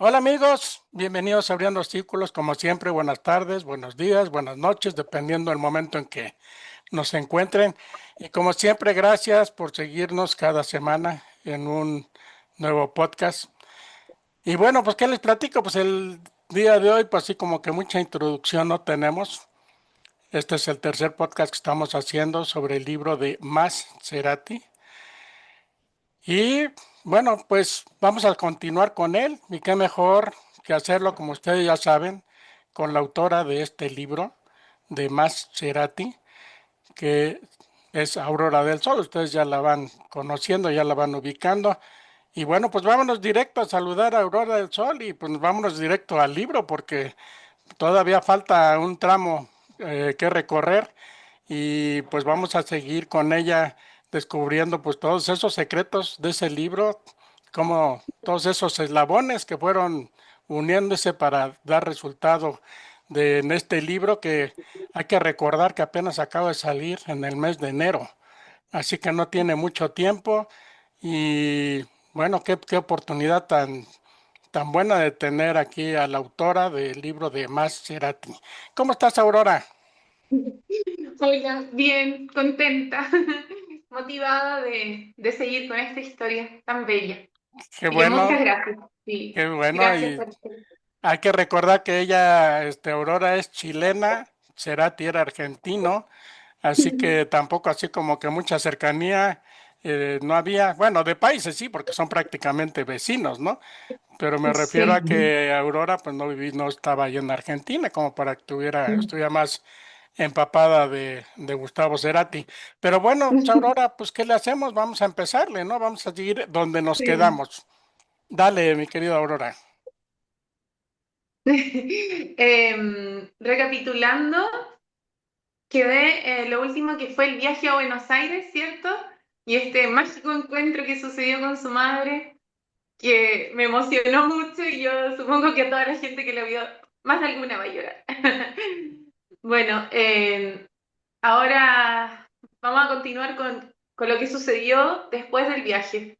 Hola amigos, bienvenidos a Abriendo Círculos, como siempre, buenas tardes, buenos días, buenas noches, dependiendo del momento en que nos encuentren. Y como siempre, gracias por seguirnos cada semana en un nuevo podcast. Y bueno, pues ¿qué les platico? Pues el día de hoy, pues así como que mucha introducción no tenemos. Este es el tercer podcast que estamos haciendo sobre el libro de Más Cerati. Y bueno, pues vamos a continuar con él, y qué mejor que hacerlo, como ustedes ya saben, con la autora de este libro, de Más Cerati, que es Aurora del Sol. Ustedes ya la van conociendo, ya la van ubicando. Y bueno, pues vámonos directo a saludar a Aurora del Sol y pues vámonos directo al libro porque todavía falta un tramo que recorrer y pues vamos a seguir con ella descubriendo pues todos esos secretos de ese libro, como todos esos eslabones que fueron uniéndose para dar resultado en este libro que hay que recordar que apenas acaba de salir en el mes de enero, así que no tiene mucho tiempo y bueno, qué oportunidad tan buena de tener aquí a la autora del libro de Más Cerati. ¿Cómo estás, Aurora? Hola, bien, contenta, motivada de seguir con esta historia tan bella. Qué Así que muchas bueno, gracias. Sí, qué bueno. gracias Y por esto. hay que recordar que ella, Aurora, es chilena, Cerati era argentino, así que tampoco así como que mucha cercanía no había. Bueno, de países sí, porque son prácticamente vecinos, ¿no? Pero me refiero a Sí. que Aurora pues no estaba ahí en Argentina como para que estuviera más empapada de Gustavo Cerati. Pero bueno, pues, Aurora, pues ¿qué le hacemos? Vamos a empezarle, ¿no? Vamos a seguir donde nos Sí. quedamos. Dale, mi querida Aurora. Recapitulando, quedé lo último que fue el viaje a Buenos Aires, ¿cierto? Y este mágico encuentro que sucedió con su madre, que me emocionó mucho y yo supongo que a toda la gente que lo vio, más de alguna va a llorar. Bueno, ahora vamos a continuar con lo que sucedió después del viaje.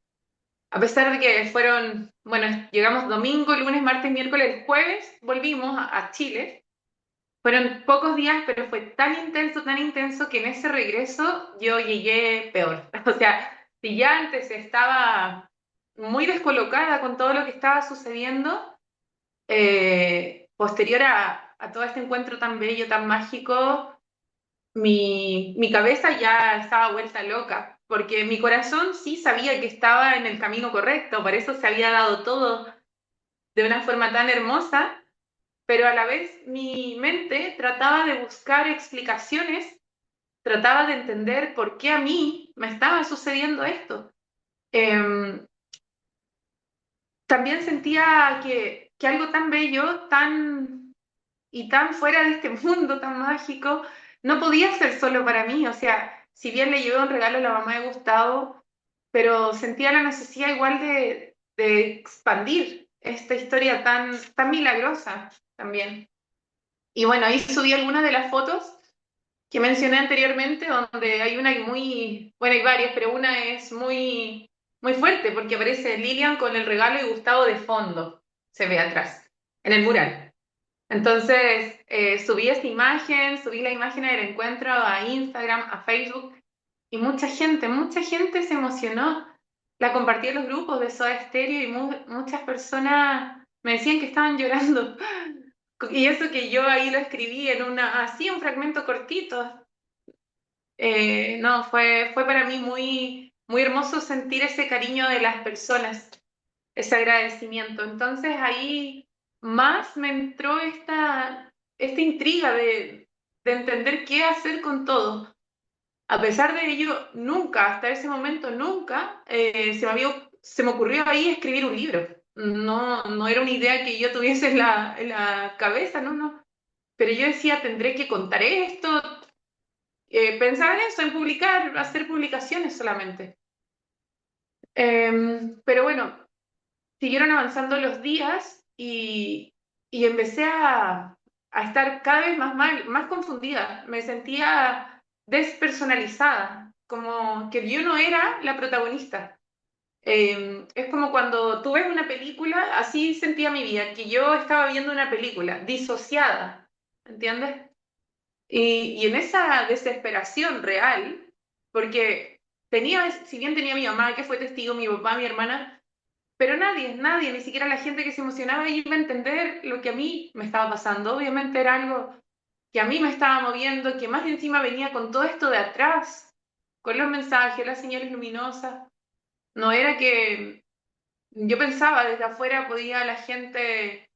A pesar de que fueron, bueno, llegamos domingo, lunes, martes, miércoles, jueves, volvimos a Chile. Fueron pocos días, pero fue tan intenso que en ese regreso yo llegué peor. O sea, si ya antes estaba muy descolocada con todo lo que estaba sucediendo, posterior a todo este encuentro tan bello, tan mágico, mi cabeza ya estaba vuelta loca, porque mi corazón sí sabía que estaba en el camino correcto, por eso se había dado todo de una forma tan hermosa, pero a la vez mi mente trataba de buscar explicaciones, trataba de entender por qué a mí me estaba sucediendo esto. Eh, También sentía que algo tan bello, tan fuera de este mundo tan mágico, no podía ser solo para mí. O sea, si bien le llevé un regalo a la mamá de Gustavo, pero sentía la necesidad igual de expandir esta historia tan milagrosa también. Y bueno, ahí subí algunas de las fotos que mencioné anteriormente, donde hay una muy, bueno, hay varias, pero una es muy fuerte porque aparece Lilian con el regalo y Gustavo de fondo, se ve atrás, en el mural. Entonces, subí esta imagen, subí la imagen del encuentro a Instagram, a Facebook, y mucha gente se emocionó. La compartí en los grupos de Soda Stereo y muchas personas me decían que estaban llorando. Y eso que yo ahí lo escribí en así un fragmento cortito. No, fue para mí muy hermoso sentir ese cariño de las personas, ese agradecimiento. Entonces ahí más me entró esta intriga de entender qué hacer con todo. A pesar de ello, nunca, hasta ese momento, nunca se me ocurrió ahí escribir un libro. No era una idea que yo tuviese en la cabeza, no. Pero yo decía, tendré que contar esto. Pensaba en eso, en publicar, hacer publicaciones solamente. Pero bueno, siguieron avanzando los días y empecé a estar cada vez más mal, más confundida. Me sentía despersonalizada, como que yo no era la protagonista. Es como cuando tú ves una película, así sentía mi vida, que yo estaba viendo una película, disociada, ¿entiendes? Y en esa desesperación real, porque tenía, si bien tenía mi mamá, que fue testigo, mi papá, mi hermana, pero nadie, ni siquiera la gente que se emocionaba iba a entender lo que a mí me estaba pasando. Obviamente era algo que a mí me estaba moviendo, que más encima venía con todo esto de atrás, con los mensajes, las señales luminosas. No era que yo pensaba desde afuera podía la gente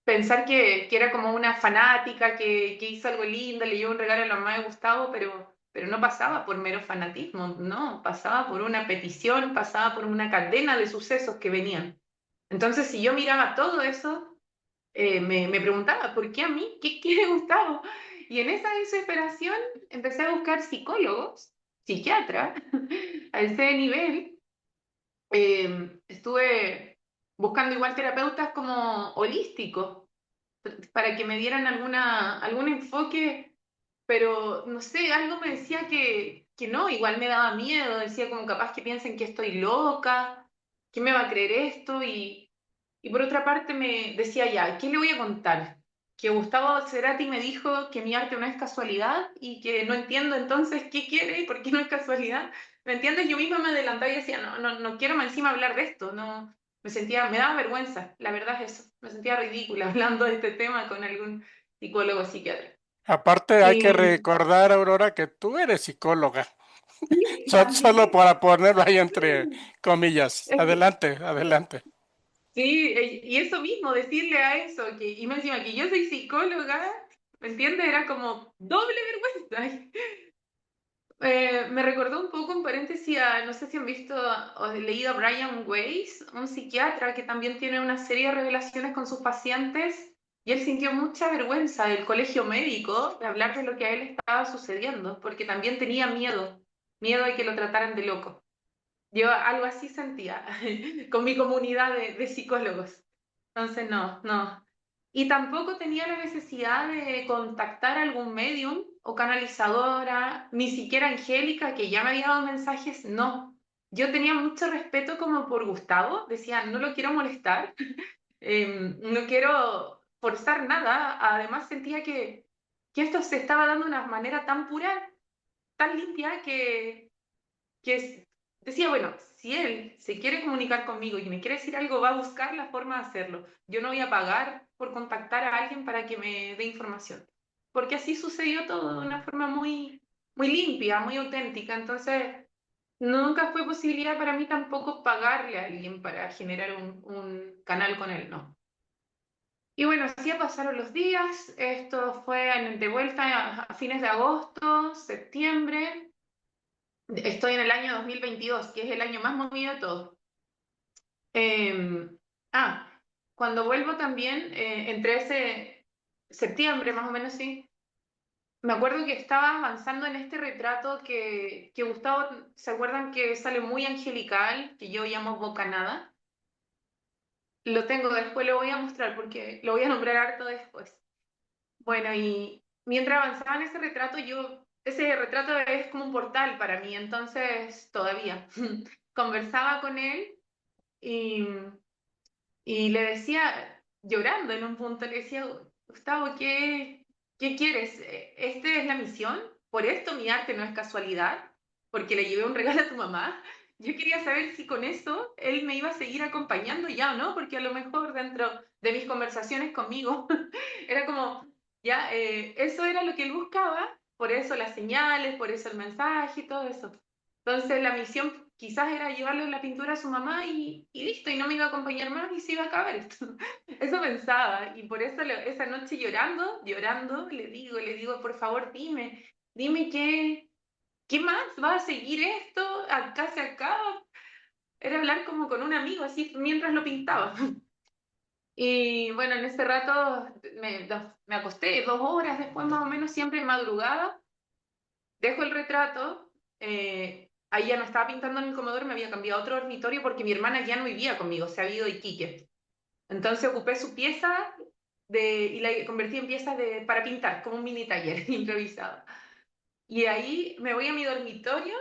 pensar que era como una fanática que hizo algo lindo, le llevó un regalo a la mamá de Gustavo, pero no pasaba por mero fanatismo, no, pasaba por una petición, pasaba por una cadena de sucesos que venían. Entonces, si yo miraba todo eso, me preguntaba, ¿por qué a mí? ¿Qué quiere Gustavo? Y en esa desesperación empecé a buscar psicólogos, psiquiatras, a ese nivel. Estuve buscando igual terapeutas como holísticos para que me dieran algún enfoque, pero no sé, algo me decía que no, igual me daba miedo, decía como capaz que piensen que estoy loca, ¿quién me va a creer esto? Y por otra parte me decía ya, ¿qué le voy a contar? Que Gustavo Cerati me dijo que mi arte no es casualidad y que no entiendo entonces qué quiere y por qué no es casualidad. ¿Me entiendes? Yo misma me adelantaba y decía, no quiero más encima hablar de esto, no, me daba vergüenza, la verdad es eso, me sentía ridícula hablando de este tema con algún psicólogo o psiquiatra. Aparte, hay que Y recordar, Aurora, que tú eres psicóloga. sí, Solo también. para ponerlo ahí entre comillas. Es que Adelante, adelante. sí, y eso mismo, decirle a eso, y más encima que yo soy psicóloga, ¿me entiendes? Era como doble vergüenza. Me recordó un poco, en paréntesis, no sé si han visto o leído a Brian Weiss, un psiquiatra que también tiene una serie de revelaciones con sus pacientes, y él sintió mucha vergüenza del colegio médico de hablar de lo que a él estaba sucediendo, porque también tenía miedo de que lo trataran de loco. Yo algo así sentía con mi comunidad de psicólogos. Entonces, no. Y tampoco tenía la necesidad de contactar a algún medium o canalizadora, ni siquiera Angélica, que ya me había dado mensajes, no. Yo tenía mucho respeto como por Gustavo, decía, no lo quiero molestar, no quiero forzar nada, además sentía que esto se estaba dando de una manera tan pura, tan limpia, decía, bueno, si él se quiere comunicar conmigo y me quiere decir algo, va a buscar la forma de hacerlo. Yo no voy a pagar por contactar a alguien para que me dé información. Porque así sucedió todo de una forma muy limpia, muy auténtica. Entonces, nunca fue posibilidad para mí tampoco pagarle a alguien para generar un canal con él, ¿no? Y bueno, así pasaron los días. Esto fue de vuelta a fines de agosto, septiembre. Estoy en el año 2022, que es el año más movido de todos. Eh, ah, Cuando vuelvo también, entre ese septiembre más o menos, sí, me acuerdo que estaba avanzando en este retrato que Gustavo, ¿se acuerdan que sale muy angelical, que yo llamo Bocanada? Lo tengo, después lo voy a mostrar porque lo voy a nombrar harto después. Bueno, y mientras avanzaba en ese retrato, ese retrato es como un portal para mí, entonces todavía conversaba con él y, y le decía, llorando en un punto, le decía, Gustavo, ¿qué quieres? ¿Esta es la misión? ¿Por esto mi arte no es casualidad? ¿Porque le llevé un regalo a tu mamá? Yo quería saber si con eso él me iba a seguir acompañando ya o no, porque a lo mejor dentro de mis conversaciones conmigo era como, ya, eso era lo que él buscaba, por eso las señales, por eso el mensaje y todo eso. Entonces la misión quizás era llevarle la pintura a su mamá y listo, y no me iba a acompañar más y se iba a acabar esto. Eso pensaba, y por eso esa noche llorando, le digo, por favor, dime qué más va a seguir esto, acá se acaba. Era hablar como con un amigo, así mientras lo pintaba. Y bueno, en ese rato me acosté 2 horas después, más o menos, siempre en madrugada. Dejo el retrato. Ahí ya no estaba pintando en el comedor, me había cambiado a otro dormitorio porque mi hermana ya no vivía conmigo, se había ido a Iquique. Entonces ocupé su pieza y la convertí en piezas para pintar, como un mini taller improvisado. Y ahí me voy a mi dormitorio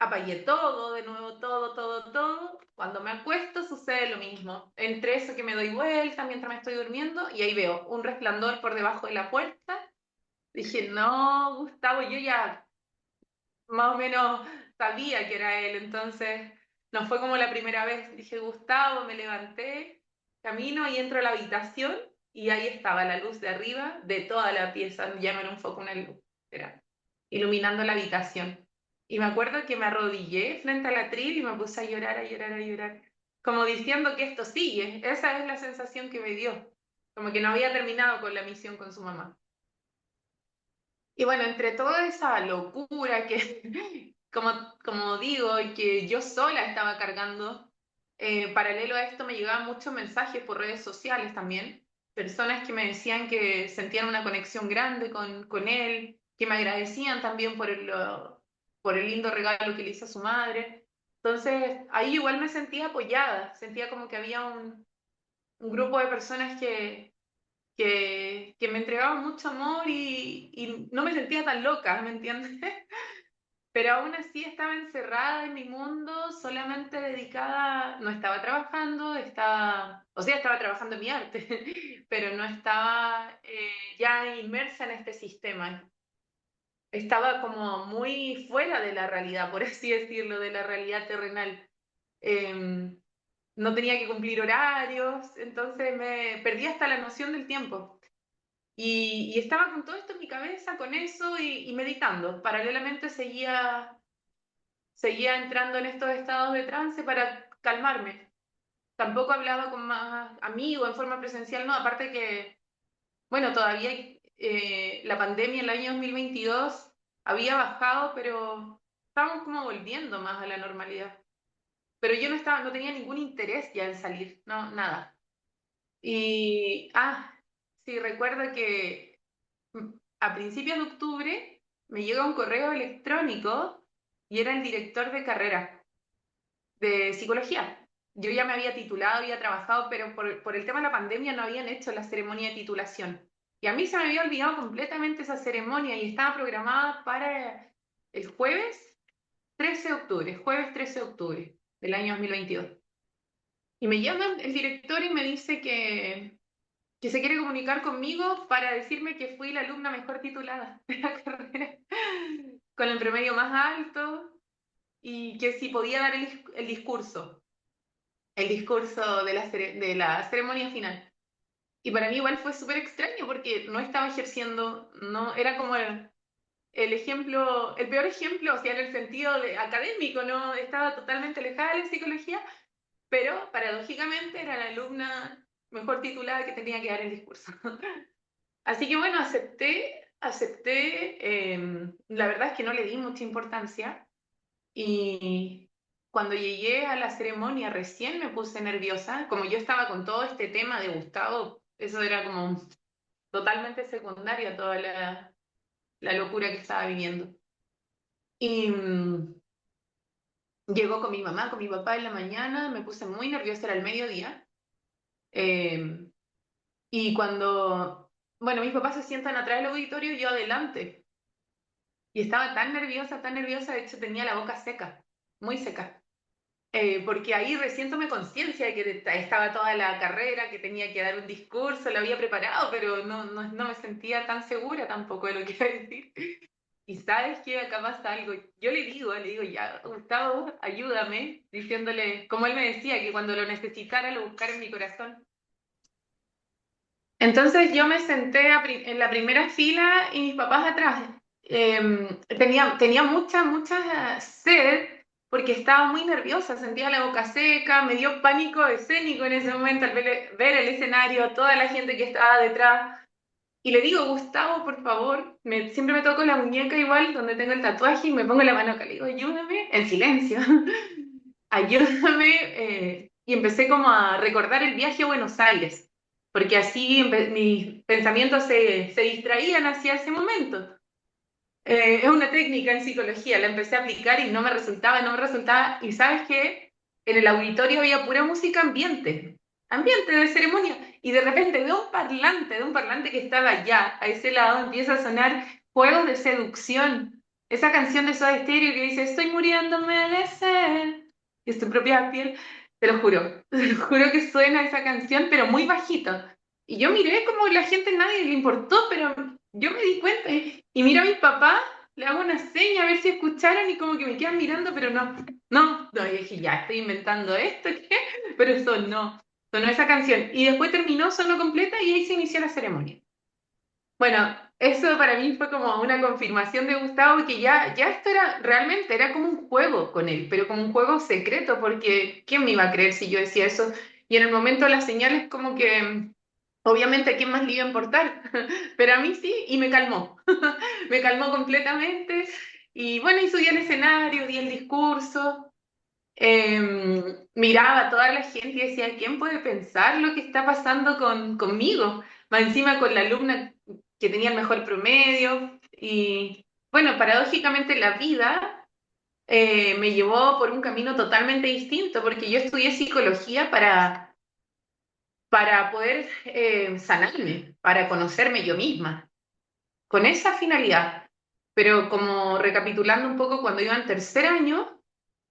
apagué todo, de nuevo todo, todo, todo. Cuando me acuesto sucede lo mismo. Entre eso que me doy vuelta mientras me estoy durmiendo y ahí veo un resplandor por debajo de la puerta. Dije, no, Gustavo, yo ya más o menos sabía que era él, entonces no fue como la primera vez. Dije, Gustavo, me levanté, camino y entro a la habitación y ahí estaba la luz de arriba de toda la pieza, ya no era un foco, una luz, era iluminando la habitación. Y me acuerdo que me arrodillé frente al atril y me puse a llorar, a llorar, a llorar, como diciendo que esto sigue. Esa es la sensación que me dio, como que no había terminado con la misión con su mamá. Y bueno, entre toda esa locura que, como digo, y que yo sola estaba cargando, paralelo a esto me llegaban muchos mensajes por redes sociales también, personas que me decían que sentían una conexión grande con él, que me agradecían también por el lindo regalo que le hizo a su madre. Entonces, ahí igual me sentía apoyada, sentía como que había un grupo de personas que me entregaban mucho amor y no me sentía tan loca, ¿me entiendes? Pero aún así estaba encerrada en mi mundo, solamente dedicada, no estaba trabajando, o sea, estaba trabajando en mi arte, pero no estaba ya inmersa en este sistema. Estaba como muy fuera de la realidad, por así decirlo, de la realidad terrenal. Eh, no tenía que cumplir horarios, entonces me perdí hasta la noción del tiempo. Y estaba con todo esto en mi cabeza, con eso y meditando. Paralelamente seguía entrando en estos estados de trance para calmarme. Tampoco hablaba con más amigos en forma presencial, no, aparte que, bueno, todavía la pandemia en el año 2022 había bajado, pero estábamos como volviendo más a la normalidad. Pero yo no tenía ningún interés ya en salir, no, nada. Sí, recuerdo que a principios de octubre me llega un correo electrónico y era el director de carrera de psicología. Yo ya me había titulado, había trabajado, pero por el tema de la pandemia no habían hecho la ceremonia de titulación. Y a mí se me había olvidado completamente esa ceremonia y estaba programada para el jueves 13 de octubre del año 2022. Y me llama el director y me dice que se quiere comunicar conmigo para decirme que fui la alumna mejor titulada de la carrera, con el promedio más alto, y que si podía dar el discurso de la ceremonia final. Y para mí igual fue súper extraño porque no estaba ejerciendo, no, era como el ejemplo, el peor ejemplo, o sea, en el sentido académico, no estaba totalmente alejada de la psicología, pero paradójicamente era la alumna mejor titulada que tenía que dar el discurso. Así que bueno, acepté, la verdad es que no le di mucha importancia y cuando llegué a la ceremonia recién me puse nerviosa, como yo estaba con todo este tema de Gustavo, eso era como totalmente secundario a toda la locura que estaba viviendo. Y llegó con mi mamá, con mi papá en la mañana, me puse muy nerviosa, era el mediodía, eh, y bueno, mis papás se sientan atrás del auditorio y yo adelante. Y estaba tan nerviosa, de hecho tenía la boca seca, muy seca. Porque ahí recién tomé conciencia de que estaba toda la carrera, que tenía que dar un discurso, lo había preparado, pero no me sentía tan segura tampoco de lo que iba a decir. Y sabes que acá pasa algo. Yo le digo, ya, Gustavo, ayúdame, diciéndole, como él me decía, que cuando lo necesitara lo buscara en mi corazón. Entonces yo me senté en la primera fila y mis papás atrás. Tenía mucha sed porque estaba muy nerviosa, sentía la boca seca, me dio pánico escénico en ese momento al ver el escenario, toda la gente que estaba detrás. Y le digo, Gustavo, por favor, siempre me toco la muñeca igual donde tengo el tatuaje y me pongo la mano acá. Le digo, ayúdame, en silencio, ayúdame. Y empecé como a recordar el viaje a Buenos Aires, porque así mis pensamientos se distraían hacia ese momento. Es una técnica en psicología, la empecé a aplicar y no me resultaba. Y sabes qué, en el auditorio había pura música ambiente de ceremonia. Y de repente de un parlante que estaba allá, a ese lado, empieza a sonar juegos de seducción. esa canción de Soda Stereo que dice, estoy muriéndome de sed, es tu propia piel, te lo juro, te lo juro que suena esa canción, pero muy bajito. Y yo miré como la gente, nadie le importó, pero yo me di cuenta y miro a mi papá, le hago una seña a ver si escucharon y como que me quedan mirando, pero no, y dije, ya, estoy inventando esto, ¿qué? Pero sonó esa canción. Y después terminó, sonó completa y ahí se inició la ceremonia. Bueno, eso para mí fue como una confirmación de Gustavo que ya esto era realmente, era como un juego con él, pero como un juego secreto, porque ¿quién me iba a creer si yo decía eso? Y en el momento las señales como que, obviamente a quién más le iba a importar, pero a mí sí, y me calmó, me calmó completamente. Y bueno, y subí al escenario, di el discurso, miraba a toda la gente y decía, ¿quién puede pensar lo que está pasando conmigo? Más encima con la alumna que tenía el mejor promedio. Y bueno, paradójicamente la vida me llevó por un camino totalmente distinto, porque yo estudié psicología para poder sanarme, para conocerme yo misma, con esa finalidad. Pero como recapitulando un poco, cuando iba en tercer año,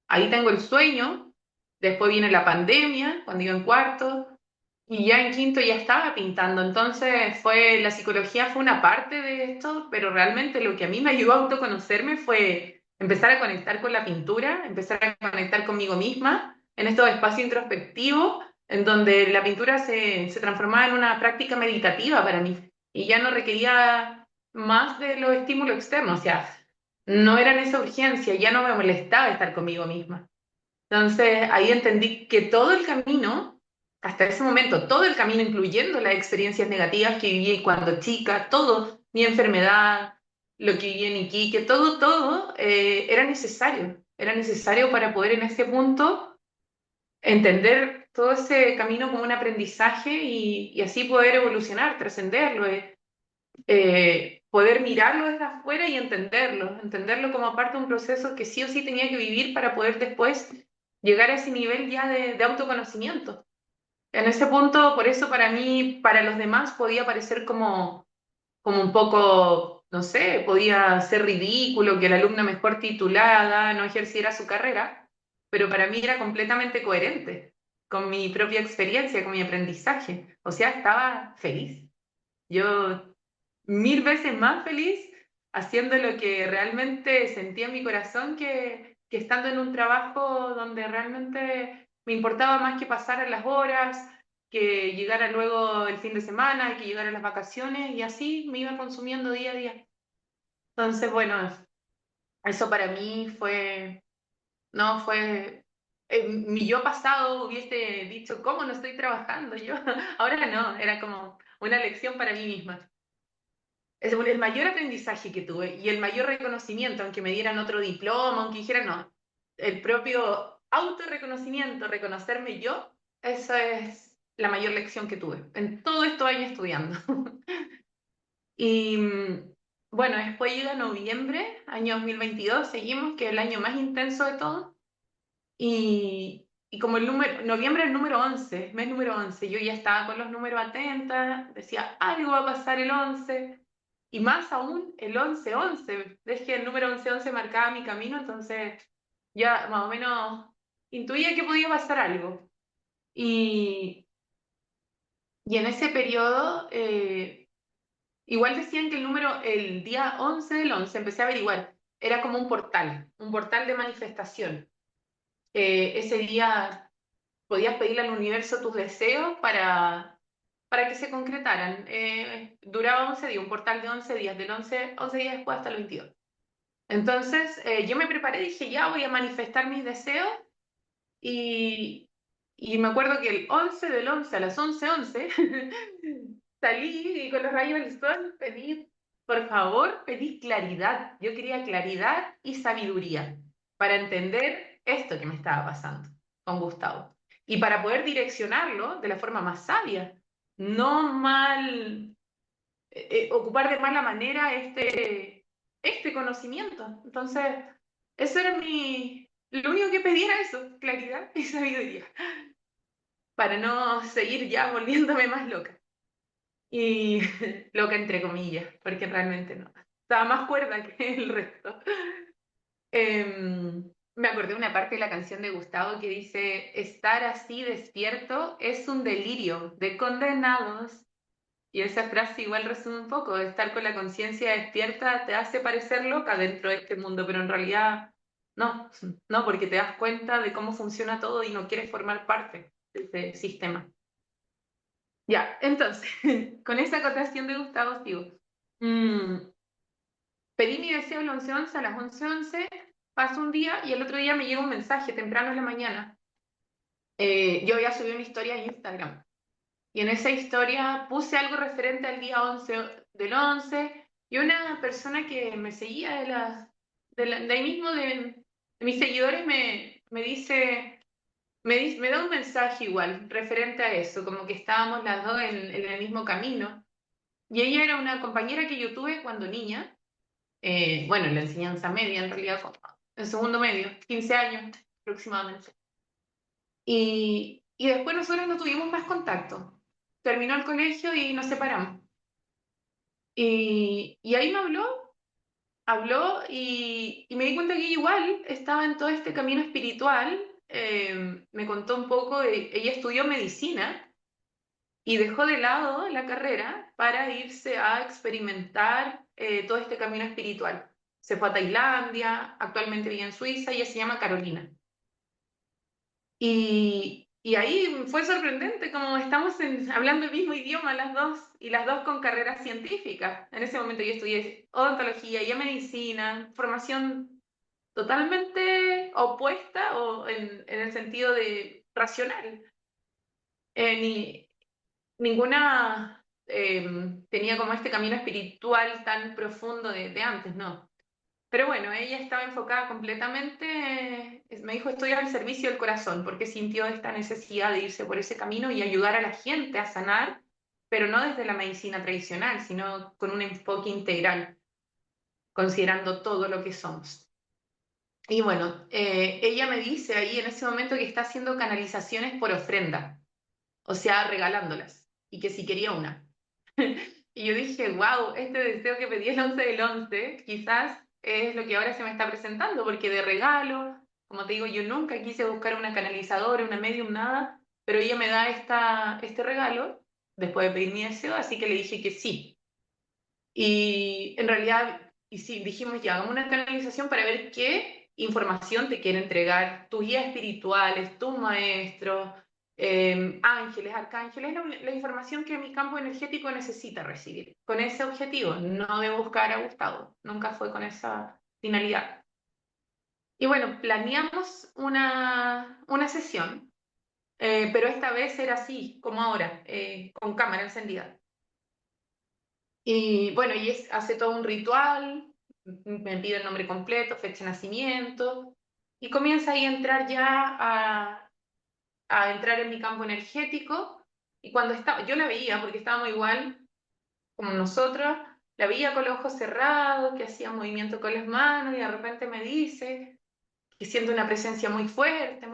ahí tengo el sueño, después viene la pandemia, cuando iba en cuarto, y ya en quinto ya estaba pintando. Entonces la psicología fue una parte de esto, pero realmente lo que a mí me ayudó a autoconocerme fue empezar a conectar con la pintura, empezar a conectar conmigo misma en estos espacios introspectivos, en donde la pintura se transformaba en una práctica meditativa para mí, y ya no requería más de los estímulos externos, o sea, no era en esa urgencia, ya no me molestaba estar conmigo misma. Entonces ahí entendí que todo el camino, hasta ese momento, todo el camino, incluyendo las experiencias negativas que viví cuando chica, todo, mi enfermedad, lo que viví en Iquique, todo, era necesario para poder en ese punto entender todo ese camino como un aprendizaje y así poder evolucionar, trascenderlo. Poder mirarlo desde afuera y entenderlo como parte de un proceso que sí o sí tenía que vivir para poder después llegar a ese nivel ya de autoconocimiento. En ese punto, por eso para mí, para los demás podía parecer como un poco, no sé, podía ser ridículo que la alumna mejor titulada no ejerciera su carrera, pero para mí era completamente coherente con mi propia experiencia, con mi aprendizaje. O sea, estaba feliz. Yo mil veces más feliz haciendo lo que realmente sentía en mi corazón que estando en un trabajo donde realmente me importaba más que pasar las horas, que llegara luego el fin de semana, que llegara las vacaciones y así me iba consumiendo día a día. Entonces, bueno, eso para mí fue, no fue, mi yo pasado hubiese dicho, ¿cómo no estoy trabajando yo? Ahora no, era como una lección para mí misma. Es el mayor aprendizaje que tuve y el mayor reconocimiento, aunque me dieran otro diploma, aunque dijeran no, el propio autorreconocimiento, reconocerme yo, esa es la mayor lección que tuve en todos estos años estudiando. Y bueno, después llega noviembre, año 2022, seguimos, que es el año más intenso de todo. Y como el número, noviembre es el número 11, mes número 11, yo ya estaba con los números atentas, decía, algo va a pasar el 11 y más aún el 11-11, ves que el número 11-11 marcaba mi camino, entonces ya más o menos intuía que podía pasar algo. Y, y en ese periodo, igual decían que el número, el día 11 del 11, empecé a averiguar, era como un portal de manifestación. Ese día podías pedirle al universo tus deseos para que se concretaran. Duraba 11 días, un portal de 11 días, del 11 días después hasta el 22. Entonces yo me preparé, dije, ya voy a manifestar mis deseos y, y me acuerdo que el 11 del 11 a las 11:11 salí y con los rayos del sol pedí, por favor, pedí claridad. Yo quería claridad y sabiduría para entender esto que me estaba pasando con Gustavo y para poder direccionarlo de la forma más sabia, no mal, ocupar de mala manera este conocimiento. Entonces, eso era lo único que pedía era eso, claridad y sabiduría, para no seguir ya volviéndome más loca. Y loca entre comillas, porque realmente no. Estaba más cuerda que el resto. Me acordé de una parte de la canción de Gustavo que dice, estar así despierto es un delirio de condenados. Y esa frase igual resume un poco, estar con la conciencia despierta te hace parecer loca dentro de este mundo, pero en realidad no, no, porque te das cuenta de cómo funciona todo y no quieres formar parte de ese sistema. Ya, entonces, con esa acotación de Gustavo sigo. Mm, Pedí mi deseo el 11-11 a las 11:11, pasó un día y el otro día me llega un mensaje temprano en la mañana. Yo había subido una historia a Instagram y en esa historia puse algo referente al día 11 del 11 y una persona que me seguía de ahí mismo, de mis seguidores, me dice, me da un mensaje igual referente a eso, como que estábamos las dos en el mismo camino. Y ella era una compañera que yo tuve cuando niña, bueno, en la enseñanza media en realidad, en segundo medio, 15 años aproximadamente. Y después nosotros no tuvimos más contacto. Terminó el colegio y nos separamos. Y ahí me habló y me di cuenta que ella igual estaba en todo este camino espiritual. Me contó un poco ella estudió medicina y dejó de lado la carrera para irse a experimentar todo este camino espiritual. Se fue a Tailandia, actualmente vive en Suiza y ella se llama Carolina. Y ahí fue sorprendente, como estamos hablando el mismo idioma las dos, y las dos con carreras científicas. En ese momento yo estudié odontología y medicina, formación totalmente opuesta o en el sentido de racional. Ni, ninguna tenía como este camino espiritual tan profundo de antes, ¿no? Pero bueno, ella estaba enfocada completamente, me dijo, estoy al servicio del corazón, porque sintió esta necesidad de irse por ese camino y ayudar a la gente a sanar, pero no desde la medicina tradicional, sino con un enfoque integral, considerando todo lo que somos. Y bueno, ella me dice ahí en ese momento que está haciendo canalizaciones por ofrenda, o sea, regalándolas, y que si quería una. Y yo dije, wow, este deseo que pedí el 11 del 11 quizás es lo que ahora se me está presentando, porque de regalo, como te digo, yo nunca quise buscar una canalizadora, una medium, nada, pero ella me da este regalo después de pedir mi deseo, así que le dije que sí. Y en realidad, y sí, dijimos ya, hagamos una canalización para ver qué información te quiere entregar tus guías espirituales, tus maestros, ángeles, arcángeles, la información que mi campo energético necesita recibir, con ese objetivo, no de buscar a Gustavo, nunca fue con esa finalidad. Y bueno, planeamos una sesión, pero esta vez era así, como ahora, con cámara encendida. Y bueno, hace todo un ritual, me pide el nombre completo, fecha de nacimiento, y comienza ahí a entrar ya a entrar en mi campo energético. Y cuando estaba, yo la veía, porque estábamos igual como nosotros, la veía con los ojos cerrados, que hacía movimiento con las manos, y de repente me dice que siente una presencia muy fuerte,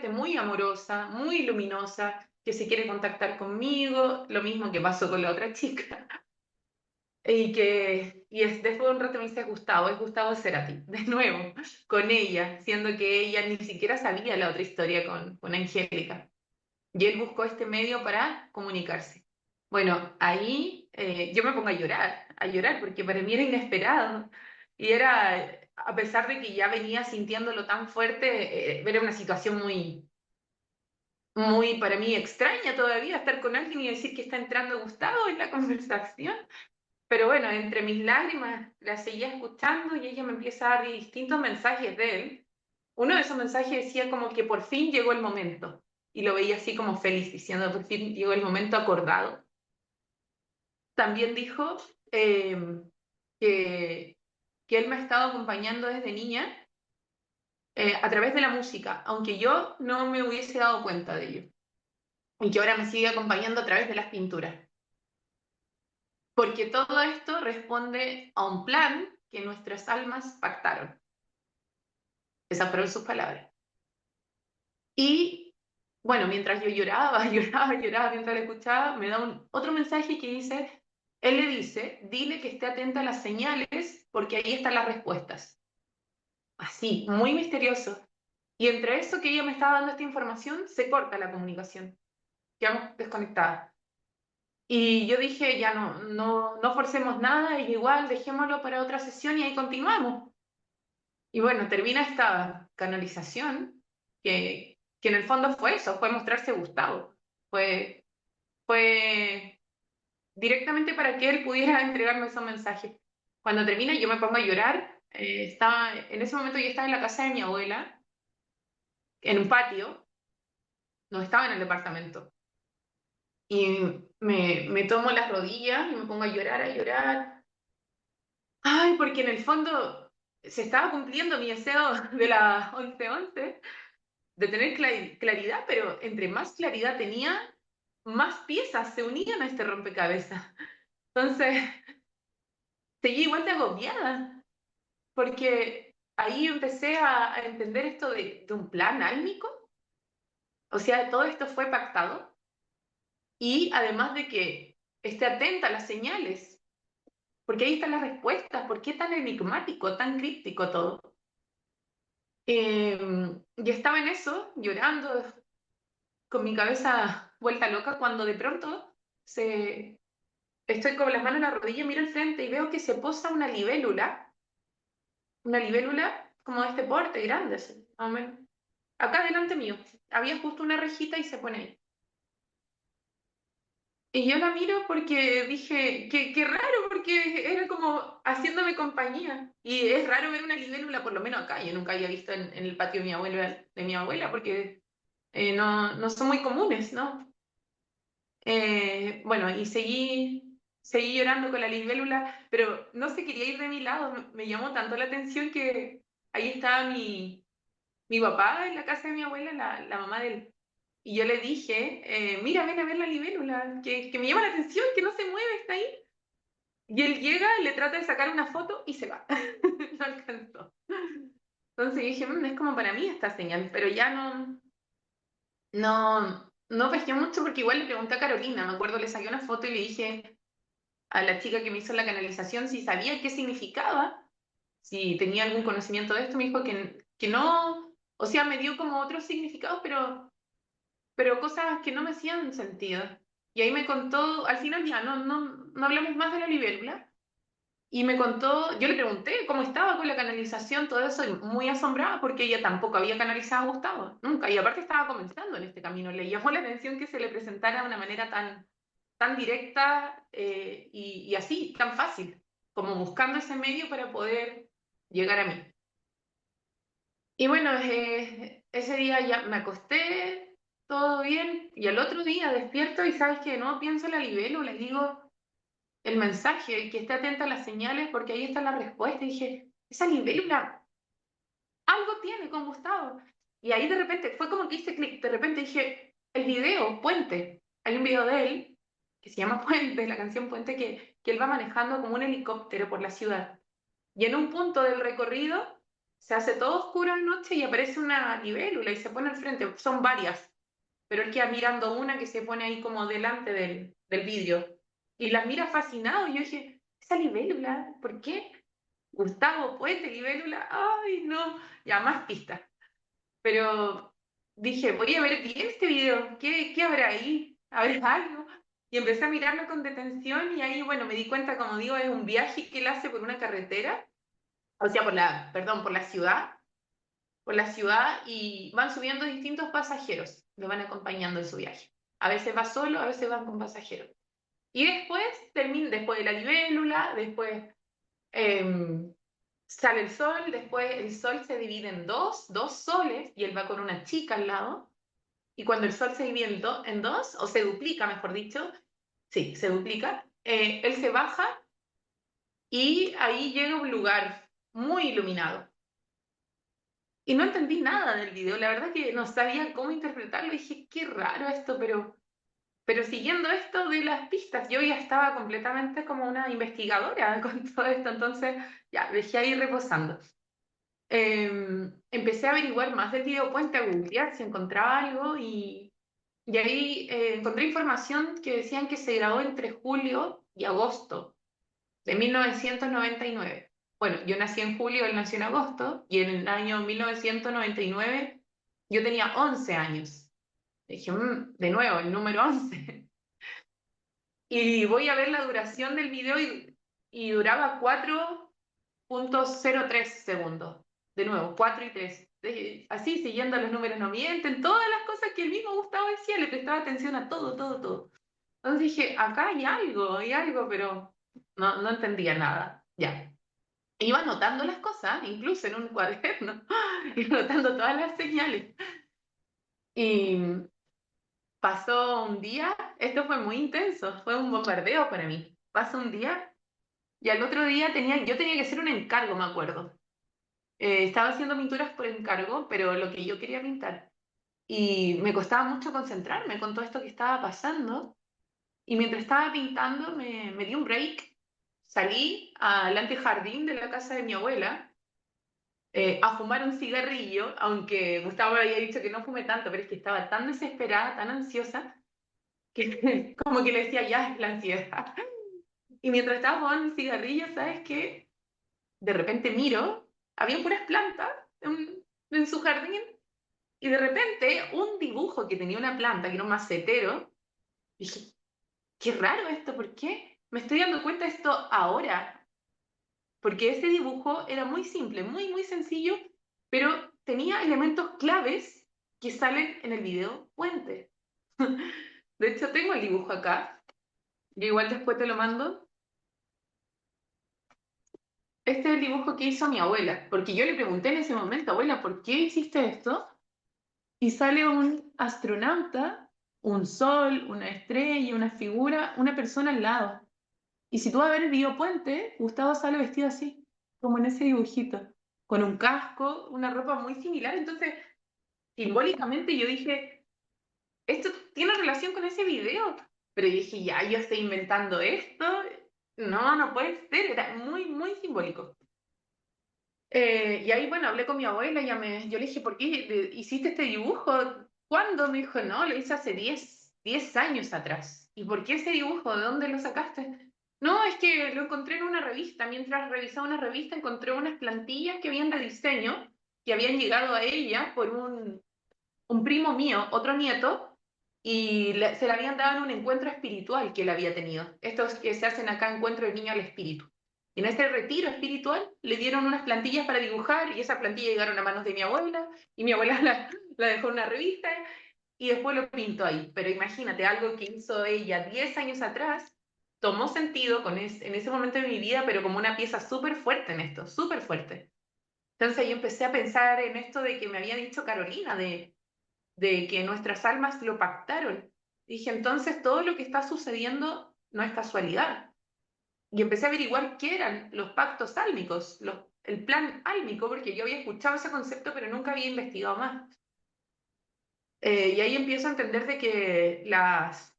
muy amorosa, muy luminosa, que se quiere contactar conmigo, lo mismo que pasó con la otra chica. Después de un rato me dice Gustavo, es Gustavo Cerati, de nuevo, con ella, siendo que ella ni siquiera sabía la otra historia con Angélica. Y él buscó este medio para comunicarse. Bueno, ahí yo me pongo a llorar, porque para mí era inesperado. Y era, a pesar de que ya venía sintiéndolo tan fuerte, era una situación muy para mí extraña todavía, estar con alguien y decir que está entrando Gustavo en la conversación. Pero bueno, entre mis lágrimas la seguía escuchando y ella me empieza a dar distintos mensajes de él. Uno de esos mensajes decía como que por fin llegó el momento. Y lo veía así como feliz, diciendo por fin llegó el momento acordado. También dijo eh, que, que él me ha estado acompañando desde niña a través de la música, aunque yo no me hubiese dado cuenta de ello. Y que ahora me sigue acompañando a través de las pinturas. Porque todo esto responde a un plan que nuestras almas pactaron. Esas fueron sus palabras. Y bueno, mientras yo lloraba, lloraba, mientras le escuchaba, me da otro mensaje que dice, él le dice, dile que esté atenta a las señales porque ahí están las respuestas. así, muy misterioso. Y entre eso que ella me estaba dando esta información, se corta la comunicación, quedamos desconectadas. Y yo dije, ya no forcemos nada, es igual, dejémoslo para otra sesión y ahí continuamos. Y bueno, termina esta canalización, que en el fondo fue eso, fue mostrarse Gustavo. Fue directamente para que él pudiera entregarme esos mensajes. Cuando termina, yo me pongo a llorar. En ese momento yo estaba en la casa de mi abuela, en un patio, no estaba en el departamento. Y me tomo las rodillas y me pongo a llorar, a llorar. Ay, porque en el fondo se estaba cumpliendo mi deseo de la 11-11 de tener claridad, pero entre más claridad tenía, más piezas se unían a este rompecabezas. Entonces, seguí igual de agobiada, porque ahí empecé a entender esto de un plan álmico, o sea, todo esto fue pactado, y además de que esté atenta a las señales, porque ahí están las respuestas, ¿por qué tan enigmático, tan críptico todo? Y estaba en eso, llorando, con mi cabeza vuelta loca, cuando de pronto se... estoy con las manos en la rodilla, miro al frente y veo que se posa una libélula como de este porte, grande, así, más o menos. Acá delante mío, había justo una rejita y se pone ahí. Y yo la miro porque dije, qué raro, porque era como haciéndome compañía. Y es raro ver una libélula, por lo menos acá. Yo nunca había visto en el patio de mi abuela, porque no son muy comunes, ¿no? Bueno, y seguí llorando con la libélula, pero no se quería ir de mi lado. Me llamó tanto la atención que ahí estaba mi papá en la casa de mi abuela, la mamá de él. Y yo le dije, mira, ven a ver la libélula, que me llama la atención, que no se mueve, está ahí. Y él llega, le trata de sacar una foto y se va. No alcanzó. Entonces dije, es como para mí esta señal, pero ya no pesqué mucho porque igual le pregunté a Carolina, me acuerdo, le saqué una foto y le dije a la chica que me hizo la canalización si sabía qué significaba, si tenía algún conocimiento de esto, me dijo que no, o sea, me dio como otros significados, pero cosas que no me hacían sentido. Y ahí me contó, al final ya no hablamos más de la libélula, y me contó, yo le pregunté cómo estaba con la canalización, todo eso, y muy asombrada porque ella tampoco había canalizado a Gustavo, nunca, y aparte estaba comenzando en este camino, le llamó la atención que se le presentara de una manera tan directa y así, tan fácil, como buscando ese medio para poder llegar a mí. Y bueno, ese día ya me acosté, todo bien, y al otro día despierto y sabes que no pienso en la libélula, le digo el mensaje, que esté atenta a las señales porque ahí está la respuesta. Y dije, esa libélula algo tiene con Gustavo. Y ahí de repente fue como que hice clic, de repente dije, el video, Puente. Hay un video de él que se llama Puente, la canción Puente, que él va manejando como un helicóptero por la ciudad. Y en un punto del recorrido se hace todo oscuro de noche y aparece una libélula y se pone al frente. Son varias, pero él queda mirando una que se pone ahí como delante del vidrio. Y las mira fascinado. Y yo dije, esa libélula, ¿por qué? Gustavo Puente, libélula, ay, no, ya más pistas. Pero dije, voy a ver bien este video, ¿qué habrá ahí? ¿Habrá algo? Y empecé a mirarlo con detención y ahí, bueno, me di cuenta, como digo, es un viaje que él hace por una carretera, o sea, perdón, por la ciudad y van subiendo distintos pasajeros, lo van acompañando en su viaje. A veces va solo, a veces van con pasajeros. Y después después de la libélula, después eh, sale el sol, después el sol se divide en dos soles, y él va con una chica al lado, y cuando el sol se divide en dos, o se duplica, mejor dicho, sí, se duplica, él se baja y ahí llega a un lugar muy iluminado. Y no entendí nada del video, la verdad que no sabía cómo interpretarlo, y dije, qué raro esto, pero siguiendo esto de las pistas, yo ya estaba completamente como una investigadora con todo esto, entonces ya dejé ahí reposando. Empecé a averiguar más del video Puente, a googlear si encontraba algo y ahí encontré información que decían que se grabó entre julio y agosto de 1999. Bueno, yo nací en julio, él nació en agosto, y en el año 1999 yo tenía 11 años. Dije, de nuevo, el número 11". Y voy a ver la duración del video y duraba 4,03 segundos. De nuevo, 4 y 3. Así, siguiendo los números no mienten, todas las cosas que el mismo Gustavo decía, le prestaba atención a todo, todo, todo. Entonces dije, acá hay algo, pero no entendía nada. Ya. Iba anotando las cosas, incluso en un cuaderno, iba anotando todas las señales. Y pasó un día, esto fue muy intenso, fue un bombardeo para mí. Pasó un día y al otro día yo tenía que hacer un encargo, me acuerdo. Estaba haciendo pinturas por encargo, pero lo que yo quería pintar. Y me costaba mucho concentrarme con todo esto que estaba pasando. Y mientras estaba pintando, me di un break. Salí al antejardín de la casa de mi abuela a fumar un cigarrillo, aunque Gustavo me había dicho que no fume tanto, pero es que estaba tan desesperada, tan ansiosa, que como que le decía, ya es la ansiedad. Y mientras estaba fumando un cigarrillo, ¿sabes qué? De repente miro, había puras plantas en su jardín, y de repente un dibujo que tenía una planta, que era un macetero, dije, qué raro esto, ¿por qué? Me estoy dando cuenta de esto ahora, porque ese dibujo era muy simple, muy, muy sencillo, pero tenía elementos claves que salen en el video Puente. De hecho, tengo el dibujo acá, yo igual después te lo mando. Este es el dibujo que hizo mi abuela, porque yo le pregunté en ese momento, abuela, ¿por qué hiciste esto? Y sale un astronauta, un sol, una estrella, una figura, una persona al lado. Y si tú vas a ver el video Puente, Gustavo sale vestido así, como en ese dibujito, con un casco, una ropa muy similar. Entonces, simbólicamente yo dije, esto tiene relación con ese video. Pero dije, ya, yo estoy inventando esto. No puede ser, era muy, muy simbólico. Y ahí, bueno, hablé con mi abuela, yo le dije, ¿por qué hiciste este dibujo? ¿Cuándo? Me dijo, no, lo hice hace 10 años atrás. ¿Y por qué ese dibujo? ¿De dónde lo sacaste? No, es que lo encontré en una revista. Mientras revisaba una revista, encontré unas plantillas que habían de diseño, que habían llegado a ella por un primo mío, otro nieto, y se la habían dado en un encuentro espiritual que él había tenido. Estos que se hacen acá, encuentro del niño al espíritu. Y en este retiro espiritual le dieron unas plantillas para dibujar y esas plantillas llegaron a manos de mi abuela y mi abuela la dejó en una revista y después lo pintó ahí. Pero imagínate, algo que hizo ella 10 años atrás tomó sentido en ese momento de mi vida, pero como una pieza súper fuerte en esto, súper fuerte. Entonces yo empecé a pensar en esto de que me había dicho Carolina, de que nuestras almas lo pactaron. Dije, entonces todo lo que está sucediendo no es casualidad. Y empecé a averiguar qué eran los pactos álmicos, el plan álmico, porque yo había escuchado ese concepto, pero nunca había investigado más. Y ahí empiezo a entender de que las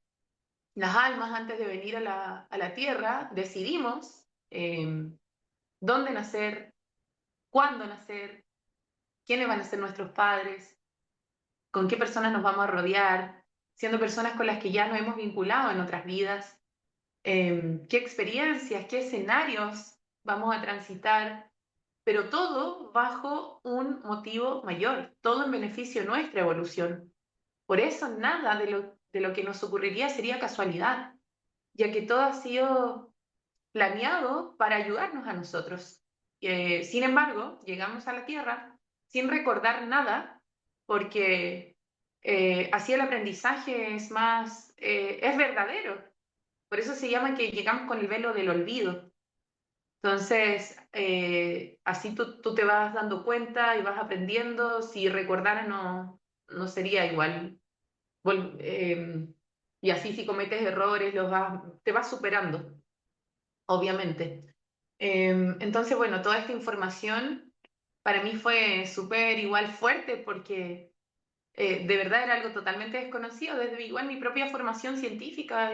almas, antes de venir a la tierra, decidimos dónde nacer, cuándo nacer, quiénes van a ser nuestros padres, con qué personas nos vamos a rodear, siendo personas con las que ya nos hemos vinculado en otras vidas, qué experiencias, qué escenarios vamos a transitar, pero todo bajo un motivo mayor, todo en beneficio de nuestra evolución. Por eso nada de lo que nos ocurriría sería casualidad, ya que todo ha sido planeado para ayudarnos a nosotros. Sin embargo, llegamos a la Tierra sin recordar nada, porque así el aprendizaje es verdadero. Por eso se llama que llegamos con el velo del olvido. Entonces, así tú te vas dando cuenta y vas aprendiendo. Si recordara no sería igual. Vol- eh, y así si cometes errores, te vas superando, obviamente. Entonces, bueno, toda esta información para mí fue súper igual fuerte porque de verdad era algo totalmente desconocido desde igual mi propia formación científica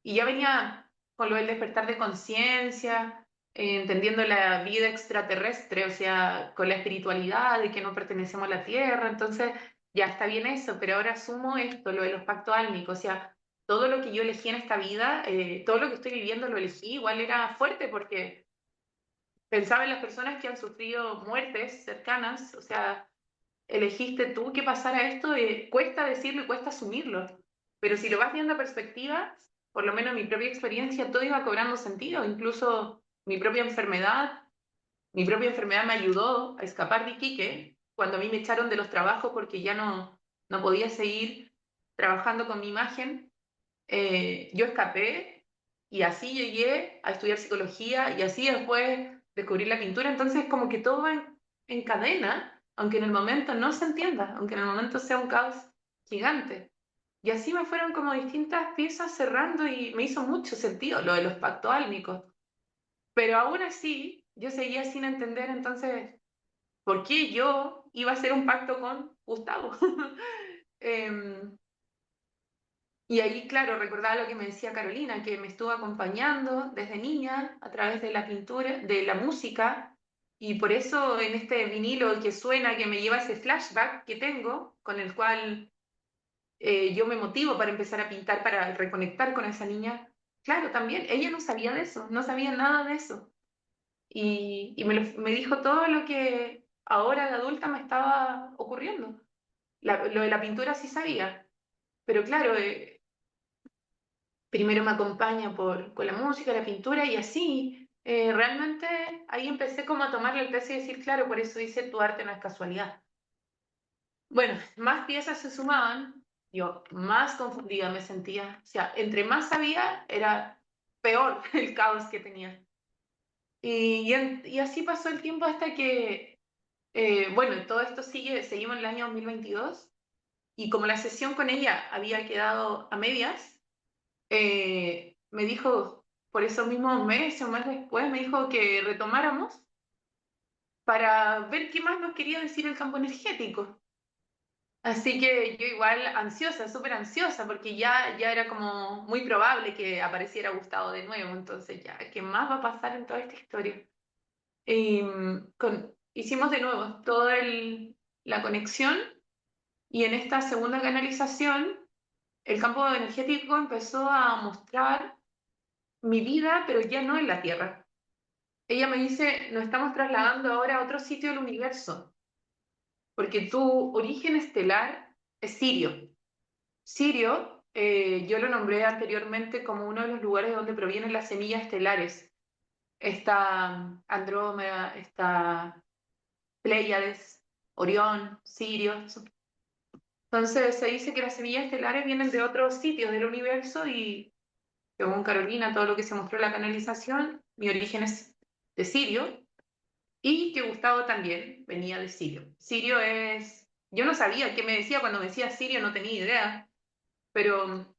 y ya venía con lo del despertar de conciencia, entendiendo la vida extraterrestre, o sea, con la espiritualidad de que no pertenecemos a la Tierra, entonces ya está bien eso, pero ahora asumo esto, lo de los pactos álmicos, o sea, todo lo que yo elegí en esta vida, todo lo que estoy viviendo lo elegí, igual era fuerte porque pensaba en las personas que han sufrido muertes cercanas, o sea, elegiste tú que pasara esto, cuesta decirlo y cuesta asumirlo, pero si lo vas viendo a perspectiva, por lo menos en mi propia experiencia, todo iba cobrando sentido, incluso mi propia enfermedad me ayudó a escapar de Iquique cuando a mí me echaron de los trabajos porque ya no podía seguir trabajando con mi imagen. Yo escapé y así llegué a estudiar psicología y así después descubrí la pintura. Entonces, como que todo va en cadena, aunque en el momento no se entienda, aunque en el momento sea un caos gigante. Y así me fueron como distintas piezas cerrando y me hizo mucho sentido lo de los pactos álmicos. Pero aún así, yo seguía sin entender entonces por qué yo iba a hacer un pacto con Gustavo. Em, Y ahí, claro, recordaba lo que me decía Carolina, que me estuvo acompañando desde niña a través de la pintura, de la música, y por eso en este vinilo que suena, que me lleva ese flashback que tengo, con el cual yo me motivo para empezar a pintar, para reconectar con esa niña. Claro, también, ella no sabía de eso, no sabía nada de eso. Y me dijo todo lo que ahora de adulta me estaba ocurriendo. Lo de la pintura sí sabía, pero claro, primero me acompaña con la música, la pintura y así. Realmente ahí empecé como a tomarle el peso y decir, claro, por eso dice tu arte no es casualidad. Bueno, más piezas se sumaban, yo más confundida me sentía. O sea, entre más sabía, era peor el caos que tenía. Y así pasó el tiempo hasta que, bueno, todo esto seguimos en el año 2022 y como la sesión con ella había quedado a medias, me dijo, por esos mismos meses, un mes después, me dijo que retomáramos para ver qué más nos quería decir el campo energético. Así que yo igual ansiosa, súper ansiosa, porque ya era como muy probable que apareciera Gustavo de nuevo, entonces ya, ¿qué más va a pasar en toda esta historia? Y, hicimos de nuevo toda la conexión y en esta segunda canalización el campo energético empezó a mostrar mi vida, pero ya no en la Tierra. Ella me dice, nos estamos trasladando ahora a otro sitio del universo, porque tu origen estelar es Sirio. Sirio, yo lo nombré anteriormente como uno de los lugares de donde provienen las semillas estelares. Está Andrómeda, está Pléyades, Orión, Sirio. Entonces se dice que las semillas estelares vienen de otros sitios del universo y según Carolina, todo lo que se mostró en la canalización, mi origen es de Sirio. Y que Gustavo también venía de Sirio. Sirio es, yo no sabía qué me decía cuando me decía Sirio, no tenía idea, pero